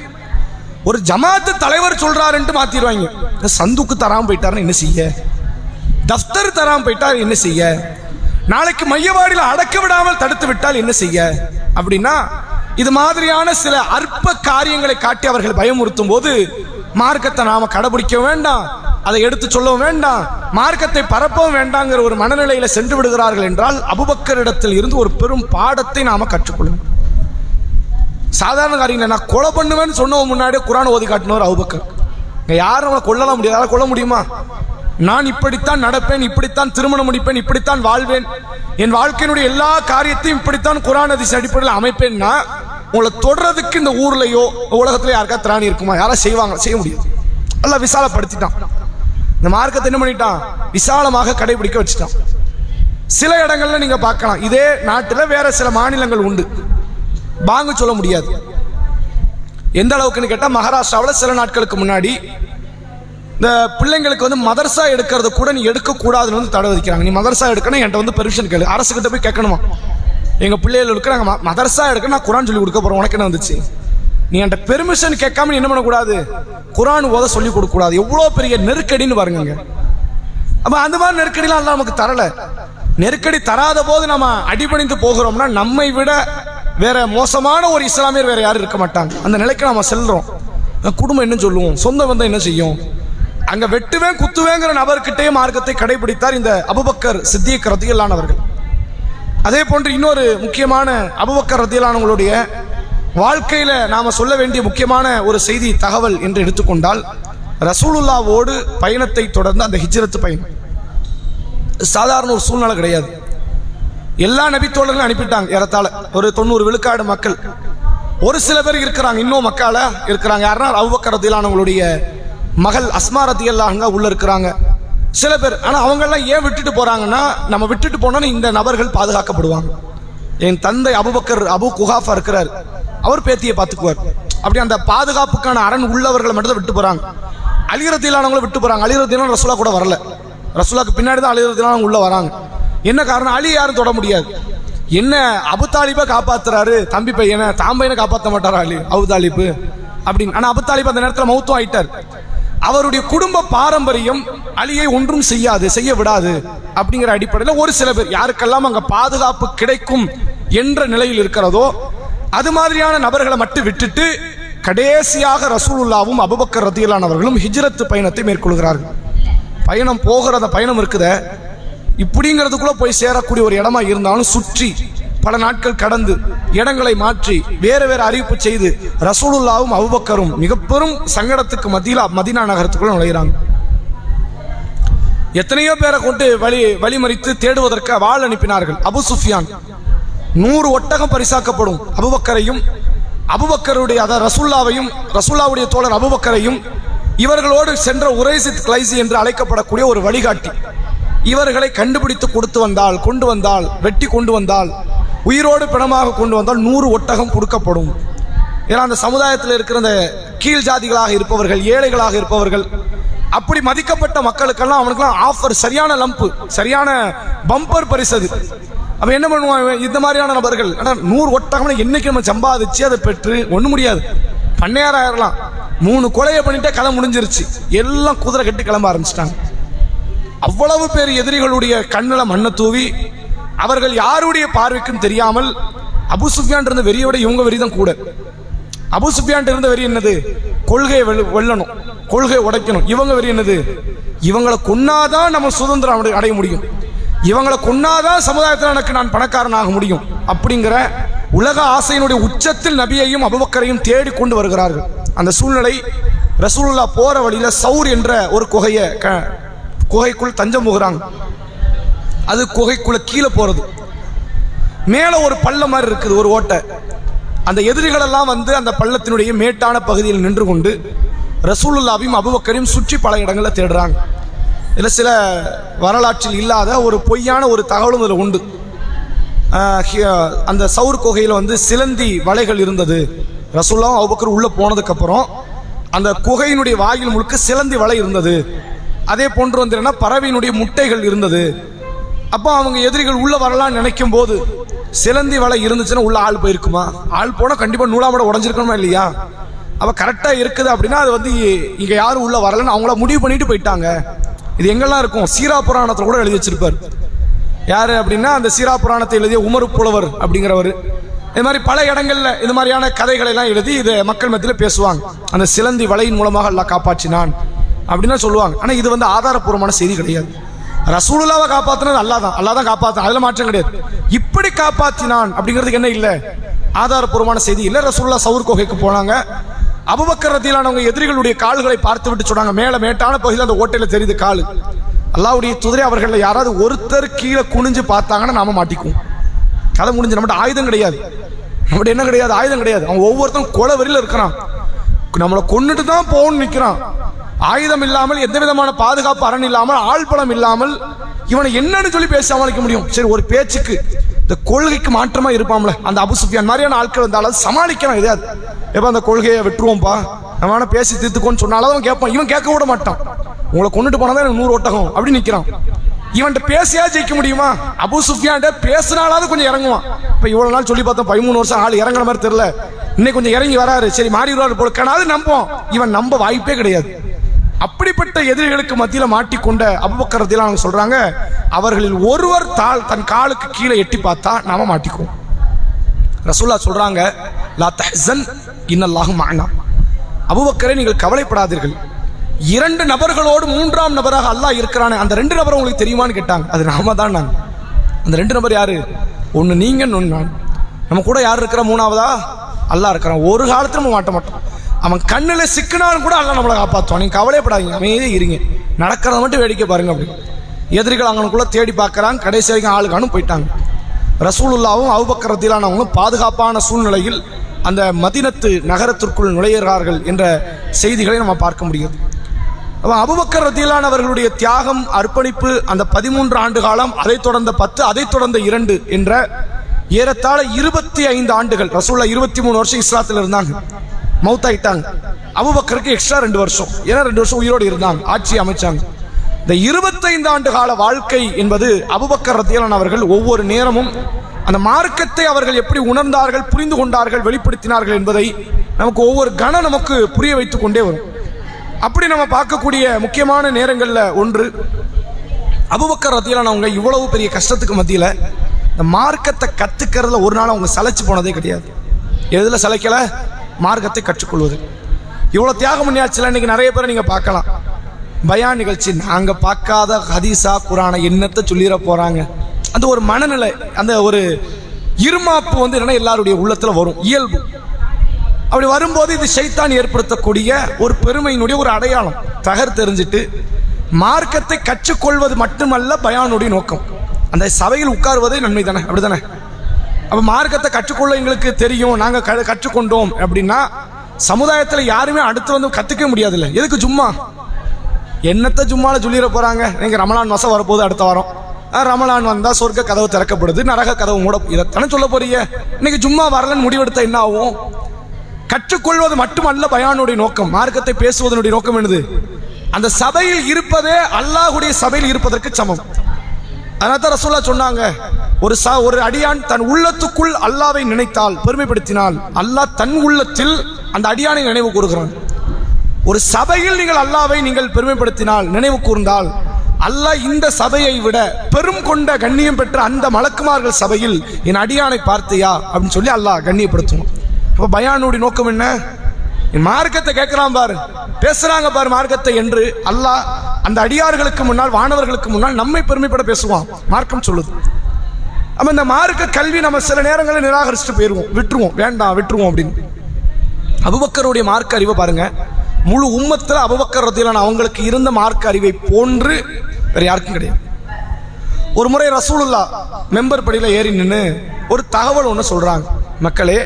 ஒரு ஜமாத்து தலைவர் சொல்றாருன்ட்டு மாத்திடுவாங்க. சந்துக்கு தராம போயிட்டாருன்னு என்ன செய்ய, தஃப்தர் தராம போயிட்டார் என்ன செய்ய, நாளைக்கு மையவாடியில் அடக்க விடாமல் தடுத்து விட்டால் என்ன செய்ய அப்படின்னா, இது மாதிரியான சில அற்ப காரியங்களை காட்டி அவர்கள் பயமுறுத்தும் போது மார்க்கத்தை நாம கடைபிடிக்க வேண்டாம், அதை எடுத்து சொல்லவும் வேண்டாம், மார்க்கத்தை பரப்பவும் வேண்டாங்கிற ஒரு மனநிலையில சென்று விடுகிறார்கள் என்றால் அபூபக்கரிடத்தில் இருந்து ஒரு பெரும் பாடத்தை நாம கற்றுக்கொள்ளும். சாதாரண காரியங்கள், நான் கொலை பண்ணுவேன்னு சொன்னவன் முன்னாடியே குர்ஆன் ஓதி காட்டினவர் அபூபக்கர். யாரும் அவனை கொல்லலாம் முடியாது, கொல்ல முடியுமா? நான் இப்படித்தான் நடப்பேன், இப்படித்தான் திருமணம் முடிப்பேன், இப்படித்தான் வாழ்வேன், என் வாழ்க்கையினுடைய எல்லா காரியத்தையும் இப்படித்தான் குர்ஆன் ஹதீஸ் அடிப்படையில் அமைப்பேன்னா உங்களை தொடர்றதுக்கு இந்த ஊர்லயோ உலகத்துல யாருக்கா திராணி இருக்குமா? யாரா செய்வாங்க? செய்ய முடியாது. எல்லாம் விசாலப்படுத்திட்டான். இந்த மார்க்கத்தை என்ன பண்ணிட்டான்? விசாலமாக கடைபிடிக்க வச்சுட்டான். சில இடங்கள்ல நீங்க பார்க்கலாம், இதே நாட்டில் வேற சில மாநிலங்கள் உண்டு, பாங்கு சொல்ல முடியாது. எந்த அளவுக்குன்னு கேட்டால், மகாராஷ்டிராவில் சில நாட்களுக்கு முன்னாடி இந்த பிள்ளைங்களுக்கு வந்து மதர்சா எடுக்கிறது கூட நீ எடுக்கக்கூடாதுன்னு வந்து தடை விதிக்கிறாங்க. நீ மதர்சா எடுக்கணும், என்கிட்ட வந்து பெர்மிஷன் கேளு, அரசுக்கிட்ட போய் கேட்கணுமா, எங்கள் பிள்ளைகளுக்கு நாங்கள் மதர்சா எடுக்க நான் குரான் சொல்லி கொடுக்க போகிறோம், உனக்கு என்ன வந்துச்சு, நீ என்கிட்ட பெர்மிஷன் கேட்காம என்ன பண்ணக்கூடாது, குரான் ஓத சொல்லி கொடுக்கக்கூடாது. எவ்வளோ பெரிய நெருக்கடின்னு பாருங்க. அப்போ அந்த மாதிரி நெருக்கடிலாம் நமக்கு தரல. நெருக்கடி தராத போது நம்ம அடிபணிந்து போகிறோம்னா நம்மை விட வேற மோசமான ஒரு இஸ்லாமியர் வேற யாரும் இருக்க மாட்டாங்க. அந்த நிலைக்கு நம்ம செல்றோம். குடும்பம் என்ன சொல்லுவோம், சொந்த பந்தம் என்ன செய்யும், அங்க வெட்டுவேன் குத்துவேங்கிற நபர்கிட்டே மார்க்கத்தை கடைபிடித்தார் இந்த அபூபக்கர் சித்திக் ரலியல்லாஹு அவர்கள். அதே போன்று இன்னொரு முக்கியமான அபூபக்கர் ரலியல்லாஹுடைய வாழ்க்கையில நாம சொல்ல வேண்டிய முக்கியமான ஒரு செய்தி தகவல் என்று எடுத்துக்கொண்டால், ரசூலுல்லாவோடு பயணத்தை தொடர்ந்து அந்த ஹிஜ்ரத் பயணம் சாதாரண ஒரு சூழ்நிலை கிடையாது. எல்லா நபித்தோழர்களும் அனுப்பிட்டாங்க. ஏறத்தாழ ஒரு 90 விழுக்காடு மக்கள். ஒரு சில பேர் இருக்கிறாங்க, இன்னும் மக்கால இருக்கிறாங்க. யாருன்னா அபூபக்கர் ரலியல்லாஹுடைய மகள் அஸ்மா ரலியல்லாஹு உள்ள இருக்கிறாங்க சில பேர். ஆனா அவங்க எல்லாம் ஏன் விட்டுட்டு போறாங்கன்னா, நம்ம விட்டுட்டு போனா இந்த நபர்கள் பாதுகாக்கப்படுவாங்க. என் தந்தை அபூபக்கர் அபு குஹாஃபா இருக்கிறார், அவர் பேத்தியை பார்த்துக்குவார். அப்படி அந்த பாதுகாப்புக்கான அரண் உள்ளவர்களை மட்டும் விட்டு போறாங்க. அலி ரலியல்லாஹு விட்டு போறாங்க. அலி ரலியல்லாஹு ரசூலா கூட வரல. ரசூலாக்கு பின்னாடி தான் அலி ரலியல்லாஹு உள்ள வராங்க. என்ன காரணம், அலி யாரும் தொட முடியாது. என்ன அபு தாலிபை காப்பாத்துறாரு, தம்பி பையனை தாம்பையனை காப்பாற்ற மாட்டாரா அலி, அபு தாலிபு அப்படின்னு. ஆனா அபு தாலிப் அந்த நேரத்தில் மௌத்தும் ஆயிட்டார். அவருடைய குடும்ப பாரம்பரியம் அலியை ஒன்றும் செய்யாது, செய்ய விடாது அப்படிங்கிற அடிப்படையில் ஒரு சில பேர் யாருக்கெல்லாம் அங்க பாதுகாப்பு கிடைக்கும் என்ற நிலையில் இருக்கிறதோ அது மாதிரியான நபர்களை மட்டும் விட்டுட்டு கடைசியாக ரசூலுல்லாவும் அபூபக்கர் ரலியல்லாஹு அவர்களும் ஹிஜ்ரத் பயணத்தை மேற்கொள்கிறார்கள். பயணம் போகிற அந்த பயணம் இருக்குத இப்படிங்கிறதுக்குள்ள போய் சேரக்கூடிய ஒரு இடமா இருந்தாலும் சுற்றி பல நாட்கள் கடந்து இடங்களை மாற்றி வேற வேற அறிவிப்பு செய்து ரசூலுல்லாவும் அபூபக்கரும் மிக பெரும் சங்கடத்துக்கு மத்தியில் மதீனா நகரத்துக்குள்ள நுழைகிறாங்க. எத்தனையோ பேரை கொண்டு வழிமறித்து தேடுவதற்கு வாள் அனுப்பினார்கள். அபு சுஃபியான் 100 ஒட்டகம் பரிசாக்கப்படும் அபூபக்கரையும் அபூபக்கருடைய அதாவது ரசூல்லாவுடைய தோழர் அபூபக்கரையும் இவர்களோடு சென்ற உரைசித் கிளைசி என்று அழைக்கப்படக்கூடிய ஒரு வழிகாட்டி இவர்களை கண்டுபிடித்து கொண்டு வந்தால் வெட்டி கொண்டு வந்தால் உயிரோடு பிணமாக கொண்டு வந்தால் 100 ஒட்டகம் கொடுக்கப்படும். ஏன்னா அந்த சமுதாயத்தில் இருக்கிற அந்த கீழ் ஜாதிகளாக இருப்பவர்கள், ஏழைகளாக இருப்பவர்கள், அப்படி மதிக்கப்பட்ட மக்களுக்கெல்லாம் அவனுக்கெல்லாம் ஆஃபர், சரியான லம்பு, சரியான பம்பர் பரிசது. அவன் என்ன பண்ணுவான், இந்த மாதிரியான நபர்கள் 100 ஒட்டகம் என்னைக்கு நம்ம சம்பாதிச்சு அதை பெற்று ஒன்றும் முடியாது, பண்ணையாராயிரலாம். 3 கொலையை பண்ணிட்டே கதை முடிஞ்சிருச்சு. எல்லாம் குதிரை கட்டி கிளம்ப ஆரம்பிச்சிட்டாங்க. அவ்வளவு பேர் எதிரிகளுடைய கண்ணில் மண்ணை தூவி அவர்கள் யாருடைய பார்வைக்கும் தெரியாமல் அபு சுஃபியான் இருந்த வெறியை விட இவங்க வெறி தான் கூட. அபு சுஃபியான் இருந்த வெறி என்னது, கொள்கையை வெல்லணும், கொள்கையை உடைக்கணும். இவங்க வெறி என்னது, இவங்களை கொன்னாதான் நம்ம சுதந்திரம் அடைய முடியும், இவங்களை கொன்னாதான் சமுதாயத்தில் எனக்கு நான் பணக்காரனாக முடியும் அப்படிங்கிற உலக ஆசையினுடைய உச்சத்தில் நபியையும் அபூபக்கரையும் தேடி கொண்டு வருகிறார்கள். அந்த சூழ்நிலை ரசூலுல்லாஹ் போற வழியில சௌர் என்ற ஒரு குகைக்குள் தஞ்சம் போகிறாங்க. அது குகைக்குள்ள கீழே போறது, மேல ஒரு பள்ளம் மாதிரி இருக்குது, ஒரு ஓட்டை. அந்த எதிரிகள் எல்லாம் வந்து அந்த பள்ளத்தினுடைய மேட்டான பகுதியில் நின்று கொண்டு ரசூலுல்லாவையும் அபூபக்கரையும் சுற்றி பல இடங்களில் தேடுறாங்க. இதில் சில வரலாற்றில் இல்லாத ஒரு பொய்யான ஒரு தகவலும் இதில் உண்டு. அந்த சௌர் குகையில் வந்து சிலந்தி வலைகள் இருந்தது. ரசூலுல்லாஹ் அபூபக்கர் உள்ள போனதுக்கு அப்புறம் அந்த குகையினுடைய வாயில் முழுக்க சிலந்தி வலை இருந்தது. அதே போன்று வந்து பறவையினுடைய முட்டைகள் இருந்தது. அப்போ அவங்க எதிரிகள் உள்ள வரலாம்னு நினைக்கும் போது சிலந்தி வலை இருந்துச்சுன்னா உள்ள ஆள் போயிருக்குமா, ஆள் போனால் கண்டிப்பாக நூலாமட உடஞ்சிருக்கணுமா இல்லையா. அப்போ கரெக்டாக இருக்குது அப்படின்னா அது வந்து இங்கே யாரும் உள்ள வரலன்னு அவங்கள முடிவு பண்ணிட்டு போயிட்டாங்க. இது எங்கெல்லாம் இருக்கும், சீரா புராணத்தில் கூட எழுதி வச்சிருப்பார். யாரு அப்படின்னா அந்த சீரா புராணத்தை எழுதிய உமரு புலவர் அப்படிங்கிறவர். இது மாதிரி பல இடங்கள்ல இது மாதிரியான கதைகளை எல்லாம் எழுதி இதை மக்கள் மத்தியில் பேசுவாங்க. அந்த சிலந்தி வலையின் மூலமாக அல்லாஹ் காப்பாற்றினான் அப்படின்னா சொல்லுவாங்க. ஆனால் இது வந்து ஆதாரப்பூர்வமான செய்தி கிடையாது. ரசூலுல்லாவை காப்பாற்றினது அல்லாஹ் தான் காப்பாற்றினான், அதில் மாற்றம் கிடையாது. இப்படி காப்பாற்றினான் அப்படிங்கிறதுக்கு என்ன இல்லை, ஆதாரப்பூர்வமான செய்தி இல்லை. ரசூலுல்லாஹ் சௌர் குகைக்கு போனாங்க. அபூபக்கர் ரலியல்லாஹு எதிரிகளுடைய கால்களை பார்த்து விட்டு சொன்னாங்க, மேல மேட்டான பகுதியில் அந்த ஓட்டையில தெரியுது காலு. அல்லாஹ்வுடைய தூதரே, அவர்கள் யாராவது ஒருத்தர் கீழே குனிஞ்சு பார்த்தாங்கன்னா நாம மாட்டிக்குவோம், கதை முடிஞ்சு. நம்மகிட்ட ஆயுதம் கிடையாது, நம்மகிட்ட என்ன கிடையாது, ஆயுதம் கிடையாது. அவன் ஒவ்வொருத்தரும் கொலை வரியில் இருக்கிறான், நம்மளை கொண்டுட்டு தான் போகணும்னு நிற்கிறான். ஆயுதம் இல்லாமல், எந்த விதமான பாதுகாப்பு அரண் இல்லாமல், ஆள் பலம் இல்லாமல் இவனை என்னன்னு சொல்லி பேச சமாளிக்க முடியும். சரி, ஒரு பேச்சுக்கு இந்த கொள்கைக்கு மாற்றமா இருப்பான்ல அந்த அபு சுஃபியான் மாதிரியான ஆட்கள் வந்தாலும் சமாளிக்கலாம். எதாவது எப்போ அந்த கொள்கையை விட்டுருவோம்ப்பா, நம்ம வேணா பேசி தீர்த்துக்கோன்னு சொன்னாலும் அவன் கேட்பான். இவன் கேட்க விட மாட்டான். உங்களை கொண்டுட்டு போனாதான் எனக்கு 100 ஒட்டகம் அப்படி நிற்கிறான். இவன்கிட்ட பேசியா ஜெயிக்க முடியுமா? அபூ சுஃபியான்ட்ட பேசினாலாவது கொஞ்சம் இறங்குவான். இப்போ இவ்வளோ நாள் சொல்லி பார்த்தோம், 13 வருஷம் ஆள் இறங்குற மாதிரி தெரியல, இன்னைக்கு கொஞ்சம் இறங்கி வராரு, சரி மாறி வருவாரு போலக்கானாவது நம்புவோம். இவன் நம்ப வாய்ப்பே கிடையாது. அப்படிப்பட்ட எதிரிகளுக்கு மத்தியில் மாட்டிக்கொண்ட அபூபக்கர் ரலியல்லாஹு சொல்றாங்க, அவர்களில் ஒருவர் தன் காலுக்கு கீழே எட்டி பார்த்தா நாம மாட்டிக்குவோம். ரசூலுல்லாஹ் சொல்றாங்க, லா தஹ்சன் இன்னல்லாஹு மஅனா. அபூபக்கரே நீங்கள் கவலைப்படாதீர்கள், 2 நபர்களோடு 3ஆம் நபராக அல்லாஹ் இருக்கிறானே, அந்த 2 நபர் உங்களுக்கு தெரியுமான்னு கேட்டாங்க. அது நாம தான். நாங்க அந்த 2 நபர் யாரு? ஒன்னு நீங்க, ஒன்னு நான். நம்ம கூட யார் இருக்கிற? 3ஆவதா அல்லாஹ் இருக்கிறான். ஒரு காலத்துல நம்ம மாட்ட மாட்டோம். அவன் கண்ணுல சிக்கினாலும் கூட அல்லாஹ் நம்மளை காப்பாற்றுவான். நீங்க கவலைப்படாதீங்க, அமைதியே இருங்க, நடக்கிறத மட்டும் வேடிக்கை பாருங்க. அப்படி எதிரிகள் அவங்களுக்குள்ள தேடி பார்க்கறாங்க. கடைசி வரைக்கும் ஆளுகானும் போயிட்டாங்க. ரசூலுல்லாவும் அபூபக்கர் ரலியல்லாஹு பாதுகாப்பான சூழ்நிலையில் அந்த மதீனத்து நகரத்திற்குள் நுழைகிறார்கள் என்ற செய்திகளை நம்ம பார்க்க முடியும். அபூபக்கர் ரலியல்லாஹு அவர்களுடைய தியாகம், அர்ப்பணிப்பு, அந்த 13 ஆண்டு காலம், அதைத் தொடர்ந்த 10, அதைத் தொடர்ந்த 2 என்ற ஏறத்தாழ 25 ஆண்டுகள். ரசூலுல்லாஹ் 23 வருஷம் இஸ்லாத்தில் இருந்தாங்க, மௌத்தாயிட்டாங்க. அபூபக்கருக்கு எக்ஸ்ட்ரா 2 வருஷம், ஏன்னா 2 வருஷம் உயிரோடு இருந்தாங்க, ஆட்சி அமைச்சாங்க. இந்த 25 ஆண்டு கால வாழ்க்கை என்பது அபூபக்கர் ரலியல்லாஹு அவர்கள் ஒவ்வொரு நேரமும் அந்த மார்க்கத்தை அவர்கள் எப்படி உணர்ந்தார்கள், புரிந்து கொண்டார்கள், வெளிப்படுத்தினார்கள் என்பதை நமக்கு ஒவ்வொரு கணம் நமக்கு புரிய வைத்துக் கொண்டே வரும். அப்படி நம்ம பார்க்கக்கூடிய முக்கியமான நேரங்களில் ஒன்று, அபூபக்கர் ரலியல்லாஹு அவங்க இவ்வளவு பெரிய கஷ்டத்துக்கு மத்தியில் இந்த மார்க்கத்தை கற்றுக்கிறதுல ஒரு நாள் அவங்க சளைச்சு போனதே கிடையாது. எதில் சளைக்கல? மார்க்கத்தை கற்றுக்கொள்வது. இவ்வளோ தியாகம் பண்ணியாச்சுல. இன்னைக்கு நிறைய பேரை நீங்கள் பார்க்கலாம், பயான் நிகழ்ச்சி, நாங்கள் பார்க்காத ஹதீஸா குரானை என்னத்தை சொல்லிட போகிறாங்க, அந்த ஒரு மனநிலை, அந்த ஒரு இருமாப்பு என்னன்னா எல்லாருடைய உள்ளத்தில் வரும், இயல்பு. அப்படி வரும்போது இது ஷைத்தான் ஏற்படுத்தக்கூடிய ஒரு பெருமையினுடைய ஒரு அடையாளம். தகர் தெரிஞ்சிட்டு மார்க்கத்தை கற்றுக்கொள்வது மட்டுமல்ல பயானுடைய நோக்கம். அந்த சபையில் உட்காருவதே நன்மை தானே, அப்படித்தானே? அப்போ மார்க்கத்தை கற்றுக்கொள்ள எங்களுக்கு தெரியும், நாங்கள் கற்றுக்கொண்டோம் அப்படின்னா சமுதாயத்தில் யாருமே அடுத்து வந்து கற்றுக்க முடியாதுல்ல. எதுக்கு சும்மா என்னத்தை ஜும்மால சொல்லிட போறாங்க? நீங்க ரமலான் மாசம் வரப்போது, அடுத்த வாரம் ரமலான் வந்தா சொர்க்க கதவு திறக்கப்படுது, நரக கதவு மூட, இதைத்தானே சொல்ல போறீங்க. இன்னைக்கு ஜும்மா வரலன்னு முடிவெடுத்த என்ன ஆகும்? கற்றுக்கொள்வது மட்டுமல்ல பயானுடைய நோக்கம், மார்க்கத்தை பேசுவதனுடைய நோக்கம் என்னது? அந்த சபையில் இருப்பதே அல்லாஹ்வுடைய சபையில் இருப்பதற்கு சமம். அதனால தான் ரசூலுல்லாஹ் சொன்னாங்க, ஒரு அடியான் தன் உள்ளத்துக்குள் அல்லாஹ்வை நினைத்தால், பெருமைப்படுத்தினால், அல்லாஹ் தன் உள்ளத்தில் அந்த அடியானை நினைவு கூறுகிறான். ஒரு சபையில் நீங்கள் அல்லாஹ்வை நீங்கள் பெருமைப்படுத்தினால், நினைவு கூர்ந்தால், அல்லாஹ் இந்த சபையை விட பெரும் கொண்ட கண்ணியம் பெற்ற அந்த மலக்குமார்கள் சபையில் என் அடியானை பார்த்தியா அப்படின்னு சொல்லி அல்லாஹ் கண்ணியப்படுத்துவோம். அப்போ பயானுடைய நோக்கம் என்ன? என் மார்க்கத்தை கேட்கிறான் பாரு, பேசுறாங்க பாரு மார்க்கத்தை என்று அல்லாஹ் அந்த அடியார்களுக்கு முன்னால், வானவர்களுக்கு முன்னால் நம்மை பெருமைப்பட பேசுவான். மார்க்கம் சொல்லுது. அப்ப இந்த மார்க்க கல்வி நம்ம சில நேரங்களில் நிராகரிச்சுட்டு போயிடுவோம், விட்டுருவோம், வேண்டாம் விட்டுருவோம் அப்படின்னு. அபூபக்கருடைய மார்க்க அறிவை பாருங்க, முழு உம்மத்தில் அபூபக்கர் ரலியல்லாஹு அவங்களுக்கு இருந்த மார்க்க அறிவை போன்று வேற யாருக்கும் கிடையாது. ஒரு முறை ரசூலுல்லாஹ் மெம்பர் படியில் ஏறி நின்று ஒரு தகவல் ஒன்று சொல்றாங்க. மக்களே,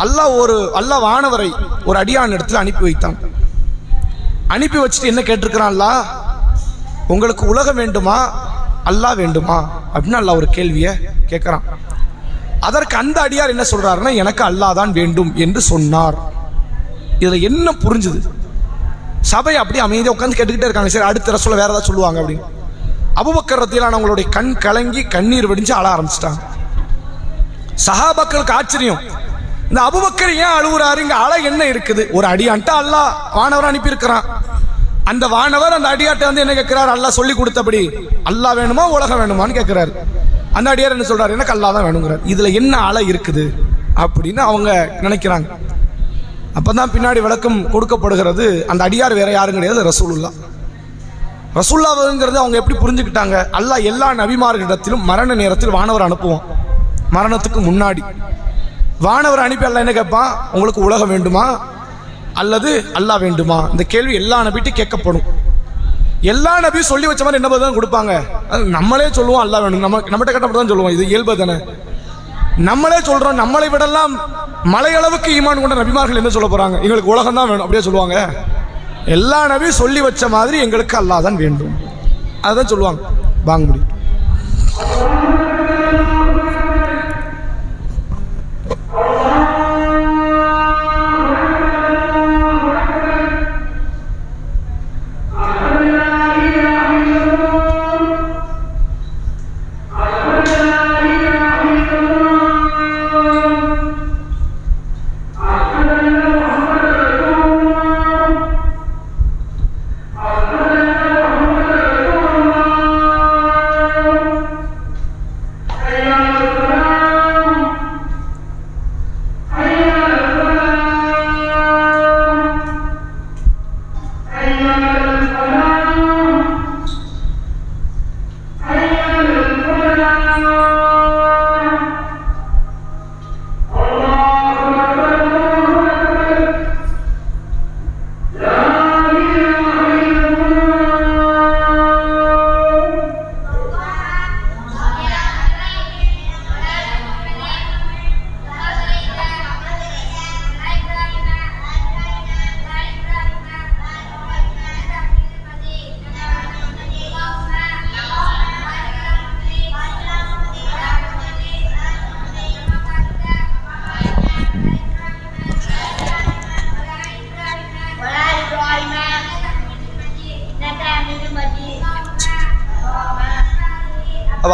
அல்லாஹ் வானவரை ஒரு அடியான் இடத்துல அனுப்பி வைத்தான். அனுப்பி வச்சுட்டு என்ன கேட்டிருக்கிறான்? அல்லாஹ், உங்களுக்கு உலகம் வேண்டுமா, அல்லாஹ் வேண்டுமா அப்படின்னு அல்லாஹ் ஒரு கேள்வியை கேட்கிறான். அதற்கு அந்த அடியார் என்ன சொல்றாருன்னா, எனக்கு அல்லாஹ் தான் வேண்டும் என்று சொன்னார். இதுல என்ன புரிஞ்சுது? சபை அப்படி அமைதியாக உட்காந்து கேட்டுக்கிட்டே இருக்காங்க. சரி, அடுத்த ரசூலுல்லாஹ் வேற ஏதாவது சொல்லுவாங்க அப்படின்னு. அபூபக்கர் ரலியல்லாஹு அவங்களுடைய கண் கலங்கி கண்ணீர் வடிஞ்சு அழ ஆரம்பிச்சிட்டாங்க. சஹாபாக்களுக்கு ஆச்சரியம், இந்த அபூபக்கர் ஏன் அழுகுறாரு? இங்க அழ என்ன இருக்குது? ஒரு அடியான்ட்ட அல்லாஹ் வானவர் அனுப்பி இருக்கிறான். அந்த வானவர் அந்த அடியாட்ட வந்து என்ன கேட்கிறார்? அல்லாஹ் சொல்லி கொடுத்தபடி அல்லாஹ் வேணுமா உலகம் வேணுமான்னு கேட்கிறாரு. அந்த அடியார் என்ன சொல்றாரு? எனக்கு அல்லாஹ் தான் வேணுங்கிறார். இதுல என்ன அழ இருக்குது அப்படின்னு அவங்க நினைக்கிறாங்க. அப்பதான் பின்னாடி விளக்கம் கொடுக்கப்படுகிறது. அந்த அடியார் வேற யாரும் கிடையாது, ரசூலுல்லாஹ். ரசூலுல்லாஹ்ங்கிறது அவங்க எப்படி புரிஞ்சுக்கிட்டாங்க? அல்லாஹ் எல்லா நபிமார்களிடத்திலும் மரண நேரத்தில் வானவர் அனுப்புவான். மரணத்துக்கு முன்னாடி வானவர் அனுப்பி அல்லாஹ் என்ன கேட்பான்? உங்களுக்கு உலகம் வேண்டுமா அல்லது அல்லாஹ் வேண்டுமா? இந்த கேள்வி எல்லா நபிட்டும் கேட்கப்படும். எல்லா நபியும் சொல்லி வச்ச மாதிரி என்ன பதில் கொடுப்பாங்க? நம்மளே சொல்லுவோம் அல்லாஹ் வேணும், நம்மகிட்ட கேட்டப்பட்டு தான் சொல்லுவோம். இது இயல்பு தானே. நம்மளே சொல்றோம். நம்மளை விடலாம் மலையளவுக்கு ஈமான் கொண்ட நபிமார்கள் என்ன சொல்ல போறாங்க? எங்களுக்கு உலகம் தான் வேணும் அப்படியே சொல்லுவாங்க. எல்லா நபியும் சொல்லி வச்ச மாதிரி எங்களுக்கு அல்லாஹ் தான் வேண்டும், அதுதான் சொல்லுவாங்க. வாங்க முடியும்.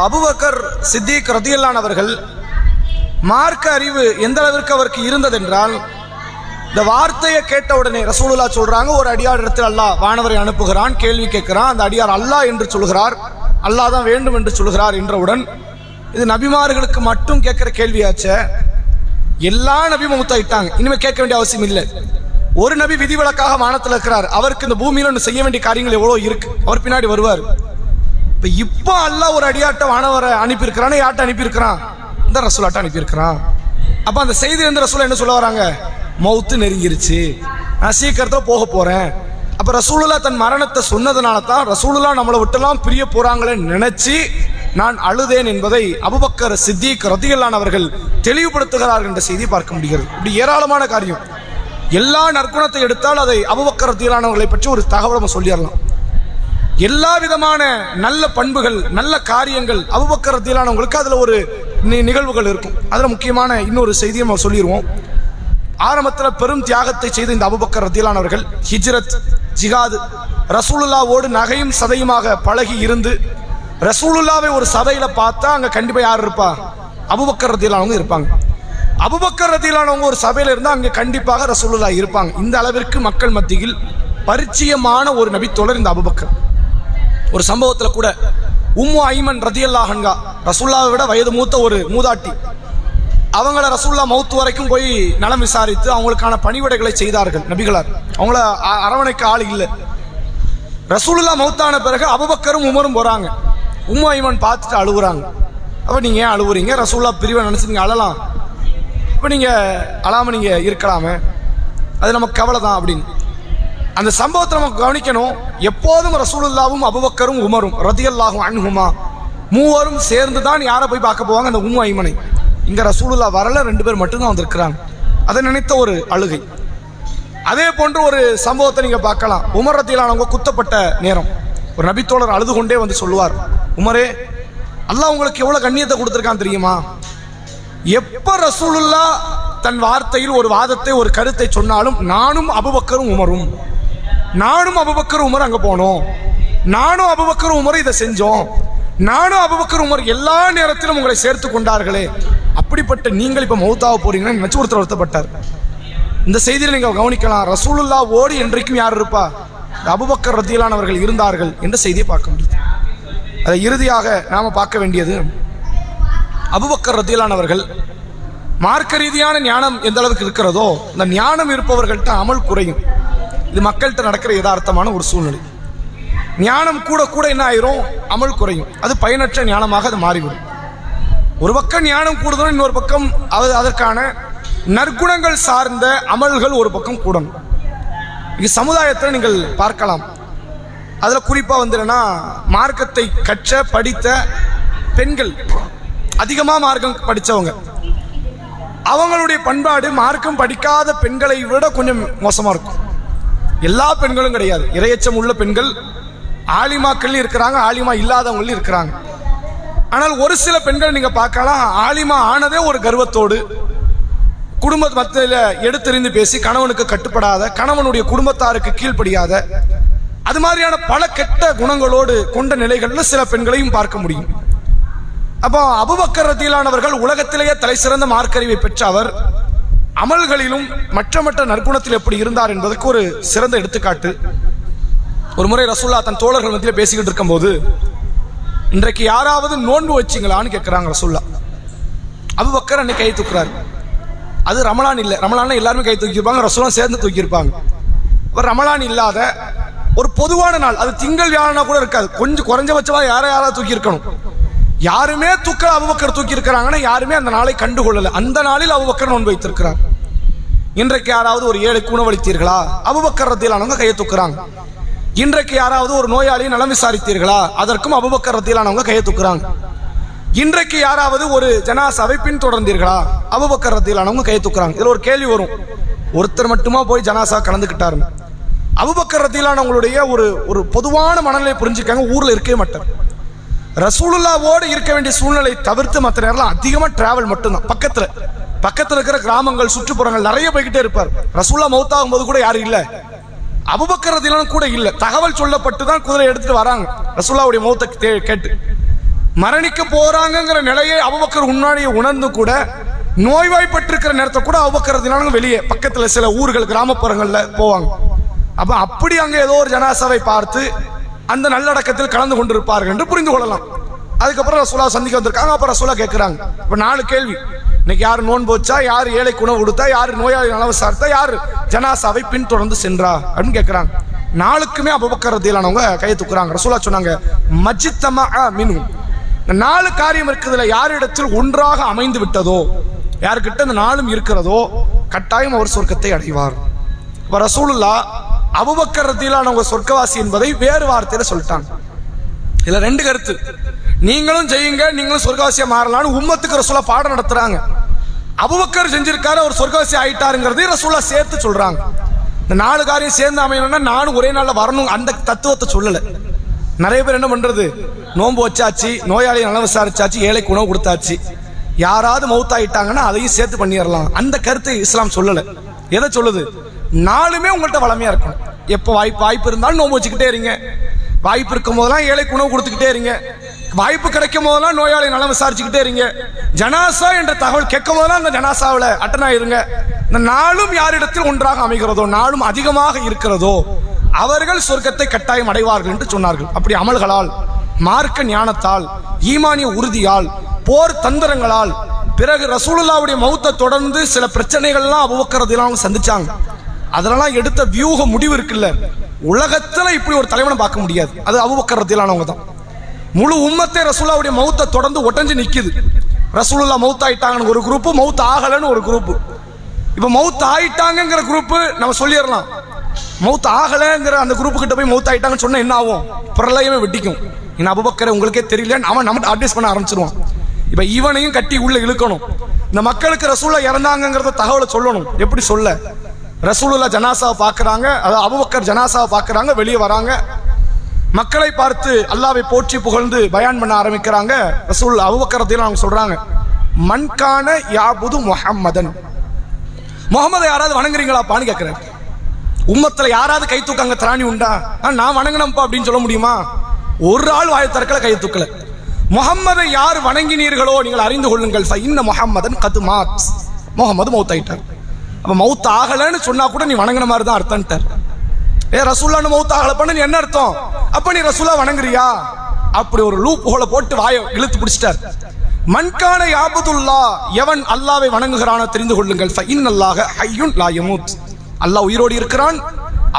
அபூபக்கர் சித்திக் ரதியல்லாஹு அவர்கள் மார்க்க அறிவு எந்த அளவிற்கு அவருக்கு இருந்ததென்றால், இந்த வார்த்தையை கேட்ட உடனே ரசூலுல்லாஹ் சொல்றாங்க, ஒரு அடியார் இடத்தில் அல்லாஹ் வானவரை அனுப்புகிறான், கேள்வி கேட்கிறான். அந்த அடியார் அல்லாஹ் என்று சொல்கிறார், அல்லாஹ் தான் வேண்டும் என்று சொல்கிறார் என்றவுடன், இது நபிமார்களுக்கு மட்டும் கேட்கிற கேள்வியாச்ச, எல்லா நபியும் மூத்தாயிட்டாங்க, இனிமே கேட்க வேண்டிய அவசியம் இல்லை. ஒரு நபி விதிவிலக்காக வானத்தில் இருக்கிறார், அவருக்கு இந்த பூமியில செய்ய வேண்டிய காரியங்கள் எவ்வளவு இருக்கு, அவர் பின்னாடி வருவார். இப்போ அல்லாஹ் ஒரு அடியாட்ட வானவரை அனுப்பியிருக்கிறான், யார்ட்ட அனுப்பியிருக்கிறான்? இந்த ரசூலாட்ட அனுப்பியிருக்கிறான். அப்ப அந்த செய்தி வந்து ரசூலா என்ன சொல்ல வராங்க? மௌத்து நெருங்கிருச்சு, நான் சீக்கிரத்தில் போக போறேன். அப்ப ரசூலுல்லாஹ் தன் மரணத்தை சொன்னதுனால தான் ரசூலுல்லாஹ் நம்மளை விட்டுலாம் பிரிய போறாங்களே நினைச்சு நான் அழுதேன் என்பதை அபூபக்கர் சித்திக் ரதியல்லாஹு அவர்கள் தெளிவுபடுத்துகிறார்கள் என்ற செய்தி பார்க்க முடிகிறது. இப்படி ஏராளமான காரியம், எல்லா நற்குணத்தை எடுத்தால் அதை அபூபக்கர் ரதியல்லாஹு அவர்களை பற்றி ஒரு தகவல் நம்ம சொல்லிடலாம். எல்லா விதமான நல்ல பண்புகள், நல்ல காரியங்கள் அபூபக்கர் ரதியல்லாஹு அன்ஹுவுக்கு அதுல ஒரு நிகழ்வுகள் இருக்கும். அதுல முக்கியமான இன்னொரு செய்தியை நம்ம சொல்லிடுவோம். ஆரம்பத்தில் பெரும் தியாகத்தை செய்த இந்த அபூபக்கர் ரதியல்லாஹு அவர்கள் ஹிஜ்ரத், ஜிஹாத், ரசூலுல்லாஹ்வோடு நகையும் சதையுமாக பழகி இருந்து ரசூலுல்லாஹ்வை ஒரு சபையில பார்த்தா அங்க கண்டிப்பா யார் இருப்பா? அபூபக்கர் ரதியல்லாஹு அன்ஹு இருப்பாங்க. அபூபக்கர் ரதியல்லாஹு அன்ஹு ஒரு சபையில இருந்தா அங்க கண்டிப்பாக ரசூலுல்லாஹ் இருப்பாங்க. இந்த அளவிற்கு மக்கள் மத்தியில் பரிச்சயமான ஒரு நபித்தோழர் இந்த அபூபக்கர். ஒரு சம்பவத்துல கூட உம்மு ஐமன் ரதியல்லாஹு அன்ஹா, ரசூலுல்லாஹ்வை விட வயது மூத்த ஒரு மூதாட்டி, அவங்கள ரசூலுல்லாஹ் மௌத்து வரைக்கும் போய் நலம் விசாரித்து அவங்களுக்கான பணிவிடைகளை செய்தார்கள் நபிகளார். அவங்கள அரவணைக்க ஆள் இல்லை. ரசூலுல்லாஹ் மௌத்தான பிறகு அபூபக்கரும் உமரும் போறாங்க. உம்மு ஐமன் பார்த்துட்டு அழுகுறாங்க. அப்ப நீங்க ஏன் அழுகுறீங்க? ரசூலுல்லாஹ் பிரிவை நினைச்சு நீங்க அழலாம், இப்ப நீங்க அழாம நீங்க இருக்கலாமே, அது நமக்கு கவலை தான் அப்படின்னு. அந்த சம்பவத்தை நம்ம கவனிக்கணும். எப்போதும் ரசூலுல்லாவும் அபூபக்கரும் உமரும் ரதியல்லாஹு அன்ஹுமா மூவரும் சேர்ந்து தான் யாரை போய் பார்க்க போவாங்க? அந்த உம்மு ஐமனை. இங்க ரசூலுல்லாஹ் வரல, 2 பேர் மட்டும்தான் வந்திருக்கிறாங்க. அதை நினைத்த ஒரு அழுகை. அதே போன்ற ஒரு சம்பவத்தை நீங்க பார்க்கலாம். உமர் ரதியல்லாஹு அன்ஹு குத்தப்பட்ட நேரம் ஒரு நபித்தோழர் அழுது கொண்டே வந்து சொல்லுவார், உமரே, அல்லாஹ் உங்களுக்கு எவ்வளவு கண்ணியத்தை கொடுத்திருக்கான் தெரியுமா? எப்ப ரசூலுல்லாஹ் தன் வார்த்தையில் ஒரு வாதத்தை, ஒரு கருத்தை சொன்னாலும் நானும் அபூபக்கரும் உமரும், நானும் அபூபக்கர் உமர் அங்க போனோம், நானும் அபூபக்கர் உமர் இதை செஞ்சோம், நானும் அபூபக்கர் உமர் எல்லா நேரத்திலும் உங்களை சேர்த்து கொண்டார்களே, அப்படிப்பட்ட நீங்கள் இப்ப மௌத்தாக போறீங்கன்னு நினைச்சு ஒருத்தர் வருத்தப்பட்டார். இந்த செய்தியில் நீங்க கவனிக்கலாம். ரசூலுல்லாஹ் ஓடி என்றைக்கும் யார் இருப்பா? அபூபக்கர் ரதியல்லாஹு அவர்கள் இருந்தார்கள் என்ற செய்தியை பார்க்க முடியுது. அதை இறுதியாக நாம பார்க்க வேண்டியது, அபூபக்கர் ரதியல்லாஹு அவர்கள் மார்க்க ரீதியான ஞானம் எந்த அளவுக்கு இருக்கிறதோ இந்த ஞானம் இருப்பவர்கள்ட்ட அமல் குறையும். இது மக்கள்கிட்ட நடக்கிற யதார்த்தமான ஒரு சூழ்நிலை. ஞானம் கூட கூட என்ன ஆயிரும்? அமல் குறையும். அது பயனற்ற ஞானமாக அது மாறிவிடும். ஒரு பக்கம் ஞானம் கூடுதலும், இன்னொரு பக்கம் அதற்கான நற்குணங்கள் சார்ந்த அமல்கள் ஒரு பக்கம் கூடணும். இது சமுதாயத்தில் நீங்கள் பார்க்கலாம். அதுல குறிப்பா வந்துன்னா மார்க்கத்தை கற்ற படித்த பெண்கள், அதிகமா மார்க்கம் படித்தவங்க, அவங்களுடைய பண்பாடு மார்க்கம் படிக்காத பெண்களை விட கொஞ்சம் மோசமா இருக்கும். எல்லா பெண்களும் கிடையாது, இரையச்சம் உள்ள பெண்கள் ஆலிமாக்கள் இருக்கிறாங்க, ஆலிமா இல்லாதவங்களும் இருக்கிறாங்க. ஆனால் ஒரு சில பெண்கள் நீங்க பார்க்கலாம், ஆலிமா ஆனதே ஒரு கர்வத்தோடு, குடும்ப மத்தியில எடுத்தெறிந்து பேசி கணவனுக்கு கட்டுப்படாத, கணவனுடைய குடும்பத்தாருக்கு கீழ்ப்படியாத, அது மாதிரியான பல கெட்ட குணங்களோடு கொண்ட நிலைகள்ல சில பெண்களையும் பார்க்க முடியும். அப்போ அபூபக்கர் ரதியல்லாஹு அவர்கள் உலகத்திலேயே தலை சிறந்த மார்க்கறிவை பெற்ற அவர் அமல்களிலும் மற்ற நற்குணத்தில் எப்படி இருந்தார் என்பதற்கு ஒரு சிறந்த எடுத்துக்காட்டு. ஒரு முறை ரசூலுல்லாஹ் தன் தோழர்கள் மத்தியில் பேசிக்கிட்டு இருக்கும் போது, இன்றைக்கு யாராவது நோன்பு வச்சிங்களான்னு கேட்கிறாங்க ரசூலுல்லாஹ். அபூபக்கர் அன்னைக்கு கை தூக்குறாரு. அது ரமலான் இல்லை, ரமலான் எல்லாருமே கை தூக்கியிருப்பாங்க, ரசூலுல்லாஹ் சேர்ந்து தூக்கியிருப்பாங்க. ரமலான் இல்லாத ஒரு பொதுவான நாள், அது திங்கள் வியாழனா கூட இருக்காது, கொஞ்சம் குறைஞ்சபட்சமா யாராவது தூக்கி இருக்கணும். யாருமே தூக்க அபூபக்கர் தூக்கி இருக்கிறாங்கன்னா யாருமே அந்த நாளை கண்டுகொள்ளல. அந்த நாளில் அபூபக்கர் நோன்பு வைத்திருக்கிறார். இன்றைக்கு யாராவது ஒரு ஏழைக்கு உணவளித்தீர்களா? அபூபக்கர் ரலியல்லாஹு கையை தூக்குறாங்க. இன்றைக்கு யாராவது ஒரு நோயாளியை நலம் விசாரித்தீர்களா? அதற்கும் அபூபக்கர் ரலியல்லாஹு கையை தூக்குறாங்க. இன்றைக்கு யாராவது ஒரு ஜனாசாவை பின்தொடர்ந்தீர்களா? அபூபக்கர் ரலியல்லாஹு கையை தூக்குறாங்க. இதுல ஒரு கேள்வி வரும், ஒருத்தர் மட்டுமா போய் ஜனாசா கலந்துக்கிட்டாரு? அபூபக்கர் ரலியல்லாஹுடைய ஒரு பொதுவான மனநிலை புரிஞ்சுக்காங்க. ஊர்ல இருக்கவே மாட்டார். ரசூலுல்லாவோடு இருக்க வேண்டிய சூழ்நிலை தவிர்த்து மற்ற நேரம் அதிகமா டிராவல் மட்டும்தான். பக்கத்துல இருக்கிற கிராமங்கள், சுற்றுப்புறங்கள் நிறைய போய்கிட்டே இருப்பார். ரசூலுல்லாஹ் மௌத்தாகும் போது கூட யாரும் இல்ல, அபூபக்கர் ரலியல்லாஹு கூட இல்ல. தகவல் சொல்லப்பட்டு தான் குதிரை எடுத்துட்டு வராங்க. ரசூலுல்லாஹ்வுடைய மௌத்தை கேட்டு மரணிக்க போறாங்கிற நிலையை அபூபக்கர் முன்னாடியே உணர்ந்து கூட நோய்வாய்ப்பட்டிருக்கிற நேரத்தை கூட அபூபக்கர் ரலியல்லாஹு வெளியே பக்கத்துல சில ஊர்கள் கிராமப்புறங்கள்ல போவாங்க. அப்ப அப்படி அங்க ஏதோ ஒரு ஜனாசாவை பார்த்து அந்த நல்லடக்கத்தில் கலந்து கொண்டிருப்பார்கள் என்று புரிந்து கொள்ளலாம். அதுக்கப்புறம் ரசூலுல்லாஹ் சந்திக்க வந்திருக்காங்க. அப்ப ரசூலுல்லாஹ் கேட்கிறாங்க, இப்ப 4 கேள்வி. இன்னைக்கு யாரு நோன்பு வச்சா, யாரு ஏழைக்கு உணவு கொடுத்தா, யாரு நோயாளி நலவு சார்த்தா, யாரு ஜனாசாவை பின்தொடர்ந்து சென்றா அப்படின்னு கேட்கிறாங்க. 4க்குமே அபூபக்கர் ரலியல்லாஹு கையை தூக்குறாங்க. ரசூலுல்லாஹ் சொன்னாங்க, மஜ்தமா மினு, 4 காரியம் இருக்குதுல யாரிடத்தில் ஒன்றாக அமைந்து விட்டதோ, யாருக்கிட்ட இந்த 4ம் இருக்கிறதோ கட்டாயம் அவர் சொர்க்கத்தை அடைவார். இப்ப ரசூலுல்லாஹ் அபூபக்கர் ரலியல்லாஹு சொர்க்கவாசி என்பதை வேறு வார்த்தையில சொல்லிட்டாங்க. இதுல 2 கருத்து. நீங்களும் செய்யுங்க, நீங்களும் சொர்க்கவாசியா மாறலாம்னு உம்மத்துக்கு ரசூலுல்லாஹ் பாடம் நடத்துறாங்க. அபூபக்கர் செஞ்சிருக்காரு, அவர் சொர்க்கவாசி ஆயிட்டாருங்கிறதை ரசூலுல்லாஹ் சேர்த்து சொல்றாங்க. இந்த 4 காரியம் சேர்ந்து அமையணும்னா நானும் ஒரே நாள்ல வரணும் அந்த தத்துவத்தை சொல்லல. நிறைய பேர் என்ன பண்றது, நோன்பு வச்சாச்சு, நோயாளி நலம் விசாரிச்சாச்சு, ஏழைக்கு உணவு கொடுத்தாச்சு, யாராவது மௌத்தாயிட்டாங்கன்னா அதையும் சேர்த்து பண்ணிடலாம். அந்த கருத்தை இஸ்லாம் சொல்லல. எதை சொல்லுது, 4மே உங்கள்கிட்ட வளமையா இருக்கும். எப்போ வாய்ப்பு இருந்தாலும் நோன்பு வச்சுக்கிட்டே இருங்க, வாய்ப்பு இருக்கும் போதெல்லாம் ஏழைக்கு உணவு கொடுத்துக்கிட்டே இருங்க, வாய்ப்பு கிடைக்கும் போதெல்லாம் நோயாளி நலம் விசாரிச்சுக்கிட்டே இருங்க, ஜனாசா என்ற தகவல் கேட்கும் போதெல்லாம் அந்த ஜனாசாவில் அட்டனா இருங்க. இந்த 4ம் யாரிடத்தில் ஒன்றாக அமைகிறதோ, 4ம் அதிகமாக இருக்கிறதோ அவர்கள் சொர்க்கத்தை கட்டாயம் அடைவார்கள் என்று சொன்னார்கள். அப்படி அமல்களால், மார்க்க ஞானத்தால், ஈமானிய உறுதியால், போர் தந்திரங்களால், பிறகு ரசூலுல்லாஹ்வுடைய மௌத்தை தொடர்ந்து சில பிரச்சனைகள்லாம் அபூபக்கர் ரலியல்லாஹு சந்திச்சாங்க. அதெல்லாம் எடுத்த வியூக முடிவு இருக்குல்ல, உலகத்துல இப்படி ஒரு தலைவனை பார்க்க முடியாது. அது அபூபக்கர் ரலியல்லாஹு தான். முழு உம்மத்தை ரசூலுல்லாஹ்வுடைய மௌத்தை தொடர்ந்து ஒட்டஞ்சு நிக்குது. ரசூலுல்லாஹ் மௌத் ஆயிட்டாங்கன்னு ஒரு குரூப், மௌத் ஆகலன்னு ஒரு குரூப். இப்ப மௌத் ஆயிட்டாங்கிற குரூப் நம்ம சொல்லிடலாம், மௌத் ஆகலங்கிற அந்த குரூப் கிட்ட போய் மௌத் ஆயிட்டாங்கன்னு சொன்னா என்ன ஆகும், பிரளயமே வெட்டிக்கும். இன்னும் அபூபக்கர் உங்களுக்கே தெரியல, அவன் நம்ம அட்வைஸ் பண்ண ஆரம்பிச்சிருவான். இப்ப இவனையும் கட்டி உள்ள இழுக்கணும். இந்த மக்களுக்கு ரசூலுல்லாஹ் இறந்தாங்கிறத தகவலை சொல்லணும். எப்படி சொல்ல, ரசூலுல்லாஹ் ஜனாசாவை பார்க்கறாங்க, அதாவது அபூபக்கர் ஜனாசாவை பார்க்கறாங்க, வெளியே வராங்க, மக்களை பார்த்து அல்லாஹ்வை போற்றி புகழ்ந்து பயான் பண்ண ஆரம்பிக்கிறாங்க. ரசூல் அபூபக்கர் ரலியல்லாஹு சொல்றாங்க, மன்கான யாபுது முஹம்மதன், முகமதை யாராவது வணங்குறீங்களாப்பான்னு கேட்கிறேன். உம்மத்துல யாராவது கை தூக்காங்க திராணி உண்டா? நான் வணங்கினப்பா அப்படின்னு சொல்ல முடியுமா? ஒரு ஆள் வாயை திறக்கல, கை தூக்கல. முகம்மதை யார் வணங்கினீர்களோ நீங்கள் அறிந்து கொள்ளுங்கள், இன்ன முஹம்மதன் கது மாத், முகமது மௌத் ஆயிட்டார். அப்ப மௌத் ஆகலன்னு சொன்னா கூட நீ வணங்கின மாதிரி தான் அர்த்தம்ட்டார். ரசூலுல்லாஹ் மௌத் ஆகல பண்ண நீ என்ன அர்த்தம்? அப்ப நீ ரசூலுல்லாஹ் வணங்குறியா? அப்படி ஒரு லூப் ஹோல போட்டு வாயை இழுத்து பிடிச்சிட்டார். மன்கான யாபுதுல்லாஹ், எவன் அல்லாஹ்வை வணங்குகிறானோ தெரிந்து கொள்ளுங்கள், ஃபஇன்னல்லாஹ ஹய்யுன் லா யமூத், அல்லாஹ் உயிரோடு இருக்கிறான்,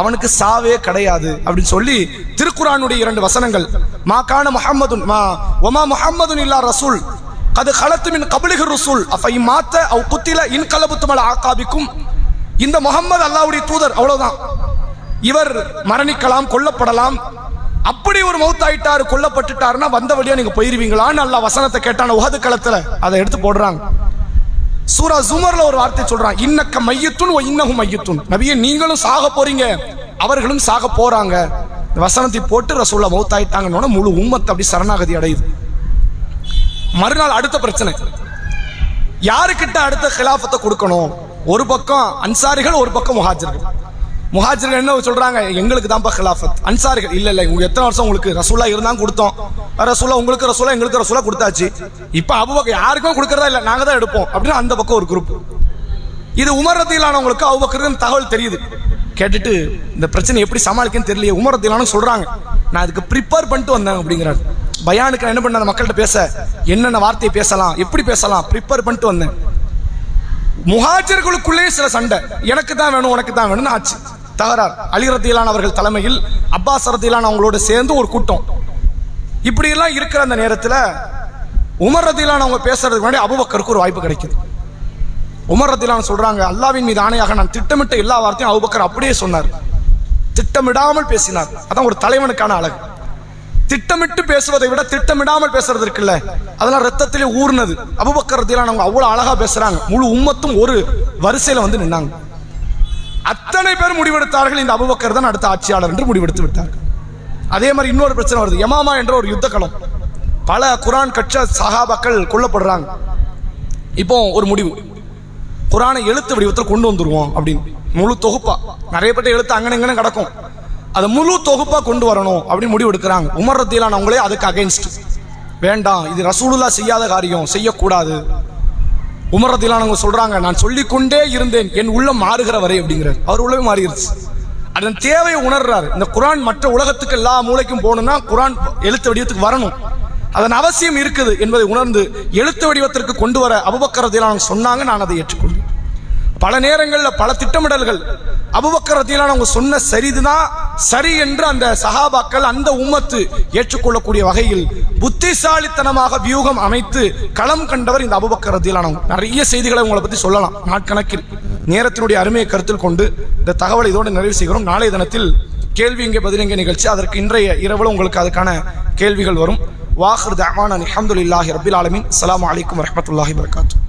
அவனுக்கு சாவே கிடையாது அப்படின்னு சொல்லி திருக்குர்ஆனுடைய 2 வசனங்கள், மா கான முஹம்மதுன் வமா முஹம்மதுன் இல்லா ரசூல் கது கலத்து மின் கப்லிஹி ரசூல் அஃபை மாத்த அவ் குத்தில இன் கலபத்தும் அலா ஆகாபிக்கும், இந்த முஹம்மது அல்லாஹ்வுடைய தூதர், அவ்வளவுதான். இவர் மரணிக்கலாம், கொல்லப்படலாம். அப்படி ஒரு மௌத் ஆயிட்டாரு, கொல்லப்பட்டுட்டாருன்னா வந்த வழியா நீங்க போயிருவீங்களான்னு அல்லாஹ் வசனத்தை கேட்டான உஹது களத்துல அதை எடுத்து போடுறாங்க. சூரா ஜுமர்ல ஒரு வார்த்தை சொல்றான், இன்னக்க மையத்துன் வ இன்னஹும் மையத்துன், நபியே நீங்களும் சாக போறீங்க, அவர்களும் சாக போறாங்க. இந்த வசனத்தை போட்டு ரசூலுல்லாஹ் மௌத் ஆயிட்டாங்கன்னு முழு உம்மத் அப்படி சரணாகதி அடையுது. மறுநாள் அடுத்த பிரச்சனை, யாருக்கிட்ட அடுத்த கிலாஃபத்தை கொடுக்கணும்? ஒரு பக்கம் அன்சாரிகள், ஒரு பக்கம் முஹாஜிர்கள். முஹாஜிர்கள் என்ன சொல்றாங்க, எங்களுக்கு தான் கிலாஃபத். அன்சாரிகள் இல்ல உங்க எத்தனை வருஷம் உங்களுக்கு ரசூலுல்லாஹ் இருந்தாங்க கொடுத்தோம், ரசூலுல்லாஹ் உங்களுக்கு ரசூலுல்லாஹ் எங்களுக்கு ரசூலுல்லாஹ் கொடுத்தாச்சு, இப்ப அபூபக்கர் யாருக்கும் கொடுக்கறதா இல்ல, நாங்க தான் எடுப்போம் அப்படின்னு அந்த பக்கம் ஒரு குரூப். இது உமர் ரலியல்லாஹு அபூபக்கருக்கு தகவல் தெரியுது. கேட்டுட்டு இந்த பிரச்சனை எப்படி சமாளிக்கன்னு தெரியல. உமர் ரலியல்லாஹு சொல்றாங்க, நான் இதுக்கு ப்ரிப்பேர் பண்ணிட்டு வந்தேன் அப்படிங்கிறாரு. பயானுக்கு என்ன பண்ண மக்கள்கிட்ட பேச என்னென்ன வார்த்தையை பேசலாம், எப்படி பேசலாம், ப்ரிப்பேர் பண்ணிட்டு வந்தேன். முஹாஜிர்களுக்குள்ளே சில சண்டை, எனக்கு தான் வேணும் உனக்கு தான் வேணும்னு ஆச்சு. தகராறு. அலி ரதியல்லாஹு அவர்கள் தலைமையில் அப்பாஸ் ரதியல்லாஹு அவங்களோட சேர்ந்து ஒரு கூட்டம். இப்படி எல்லாம் இருக்கிற அந்த நேரத்தில் உமர் ரதியல்லாஹு அவங்க பேசுறதுக்கு முன்னாடி அபூபக்கருக்கு ஒரு வாய்ப்பு கிடைக்குது. உமர் ரதியல்லாஹு சொல்றாங்க, அல்லாஹ்வின் மீது ஆணையாக நான் திட்டமிட்ட எல்லா வார்த்தையும் அபூபக்கர் அப்படியே சொன்னார், திட்டமிடாமல் பேசினார். அதான் ஒரு தலைவனுக்கான அழகு. திட்டமிட்டு பேசுவதை விட திட்டமிடாமல் பேசுறது இருக்குல்ல, அதெல்லாம் ரத்தத்திலே ஊர்னது. அபூபக்கர் ரலியல்லாஹு அன்ஹு அவ்வளவு அழகா பேசுறாங்க. முழு உம்மத்தும் ஒரு வரிசையில வந்து நின்னாங்க. அத்தனை பேர் முடிவெடுத்தார்கள், இந்த அபூபக்கர் தான் அடுத்த ஆட்சியாளர் என்று முடிவெடுத்து விட்டார்கள். அதே மாதிரி இன்னொரு பிரச்சனை வருது. யமாமா என்ற ஒரு யுத்த களம், பல குர்ஆன் கற்ற சஹாபாக்கள் கொல்லப்படுறாங்க. இப்போ ஒரு முடிவு, குர்ஆனை எழுத்து வடிவத்தில் கொண்டு வந்துருவோம் அப்படின்னு. முழு தொகுப்பா, நிறைய பேர் எழுத்து அங்கன இங்கன கிடக்கும், அதை முழு தொகுப்பா கொண்டு வரணும் அப்படின்னு முடிவு எடுக்கிறாங்க. உமர் ரலியல்லாஹு அவங்களே அதுக்கு அகைன்ஸ்ட், வேண்டாம், இது ரசூலுல்லாஹ் செய்யாத காரியம், செய்யக்கூடாது. உமர் ரலியல்லாஹு அவங்க சொல்றாங்க, நான் சொல்லிக்கொண்டே இருந்தேன் என் உள்ளம் மாறுகிற வரை அப்படிங்கிறார். அவர் உள்ளமே மாறிடுச்சு. அதன் தேவையை உணர்றாரு. இந்த குர்ஆன் மற்ற உலகத்துக்கு எல்லா மூலைக்கும் போகணும்னா குர்ஆன் எழுத்து வடிவத்துக்கு வரணும், அதன் அவசியம் இருக்குது என்பதை உணர்ந்து எழுத்து வடிவத்திற்கு கொண்டு வர அபூபக்கர் ரலியல்லாஹு சொன்னாங்க. நான் அதை ஏற்றுக்கொண்டேன். பல நேரங்களில் பல திட்டமிடல்கள் அபூபக்கர் ரலியல்லாஹு அவங்க சொன்ன சரிதுதான் சரி என்று அந்த சஹாபாக்கள், அந்த உம்மத்து ஏற்றுக்கொள்ளக்கூடிய வகையில் புத்திசாலித்தனமாக வியூகம் அமைத்து களம் கண்டவர் இந்த அபூபக்கர் ரலியல்லாஹு அன்ஹு. நிறைய செய்திகளை உங்களை பற்றி சொல்லலாம் நாட்கணக்கில். நேரத்தினுடைய அருமையை கருத்தில் கொண்டு இந்த தகவலை இதோடு நிறைவு செய்கிறோம். நாளைய தினத்தில் கேள்வி இங்கே பதிலெங்கே நிகழ்ச்சி, அதற்கு இன்றைய இரவில் உங்களுக்கு அதுக்கான கேள்விகள் வரும். வாஹிர் தஅவானா அல்ஹம்துலில்லாஹி ரப்பில் ஆலமீன். அஸ்ஸலாமு அலைக்கும் வரஹ்மத்துல்லாஹி வபரகாத்துஹு.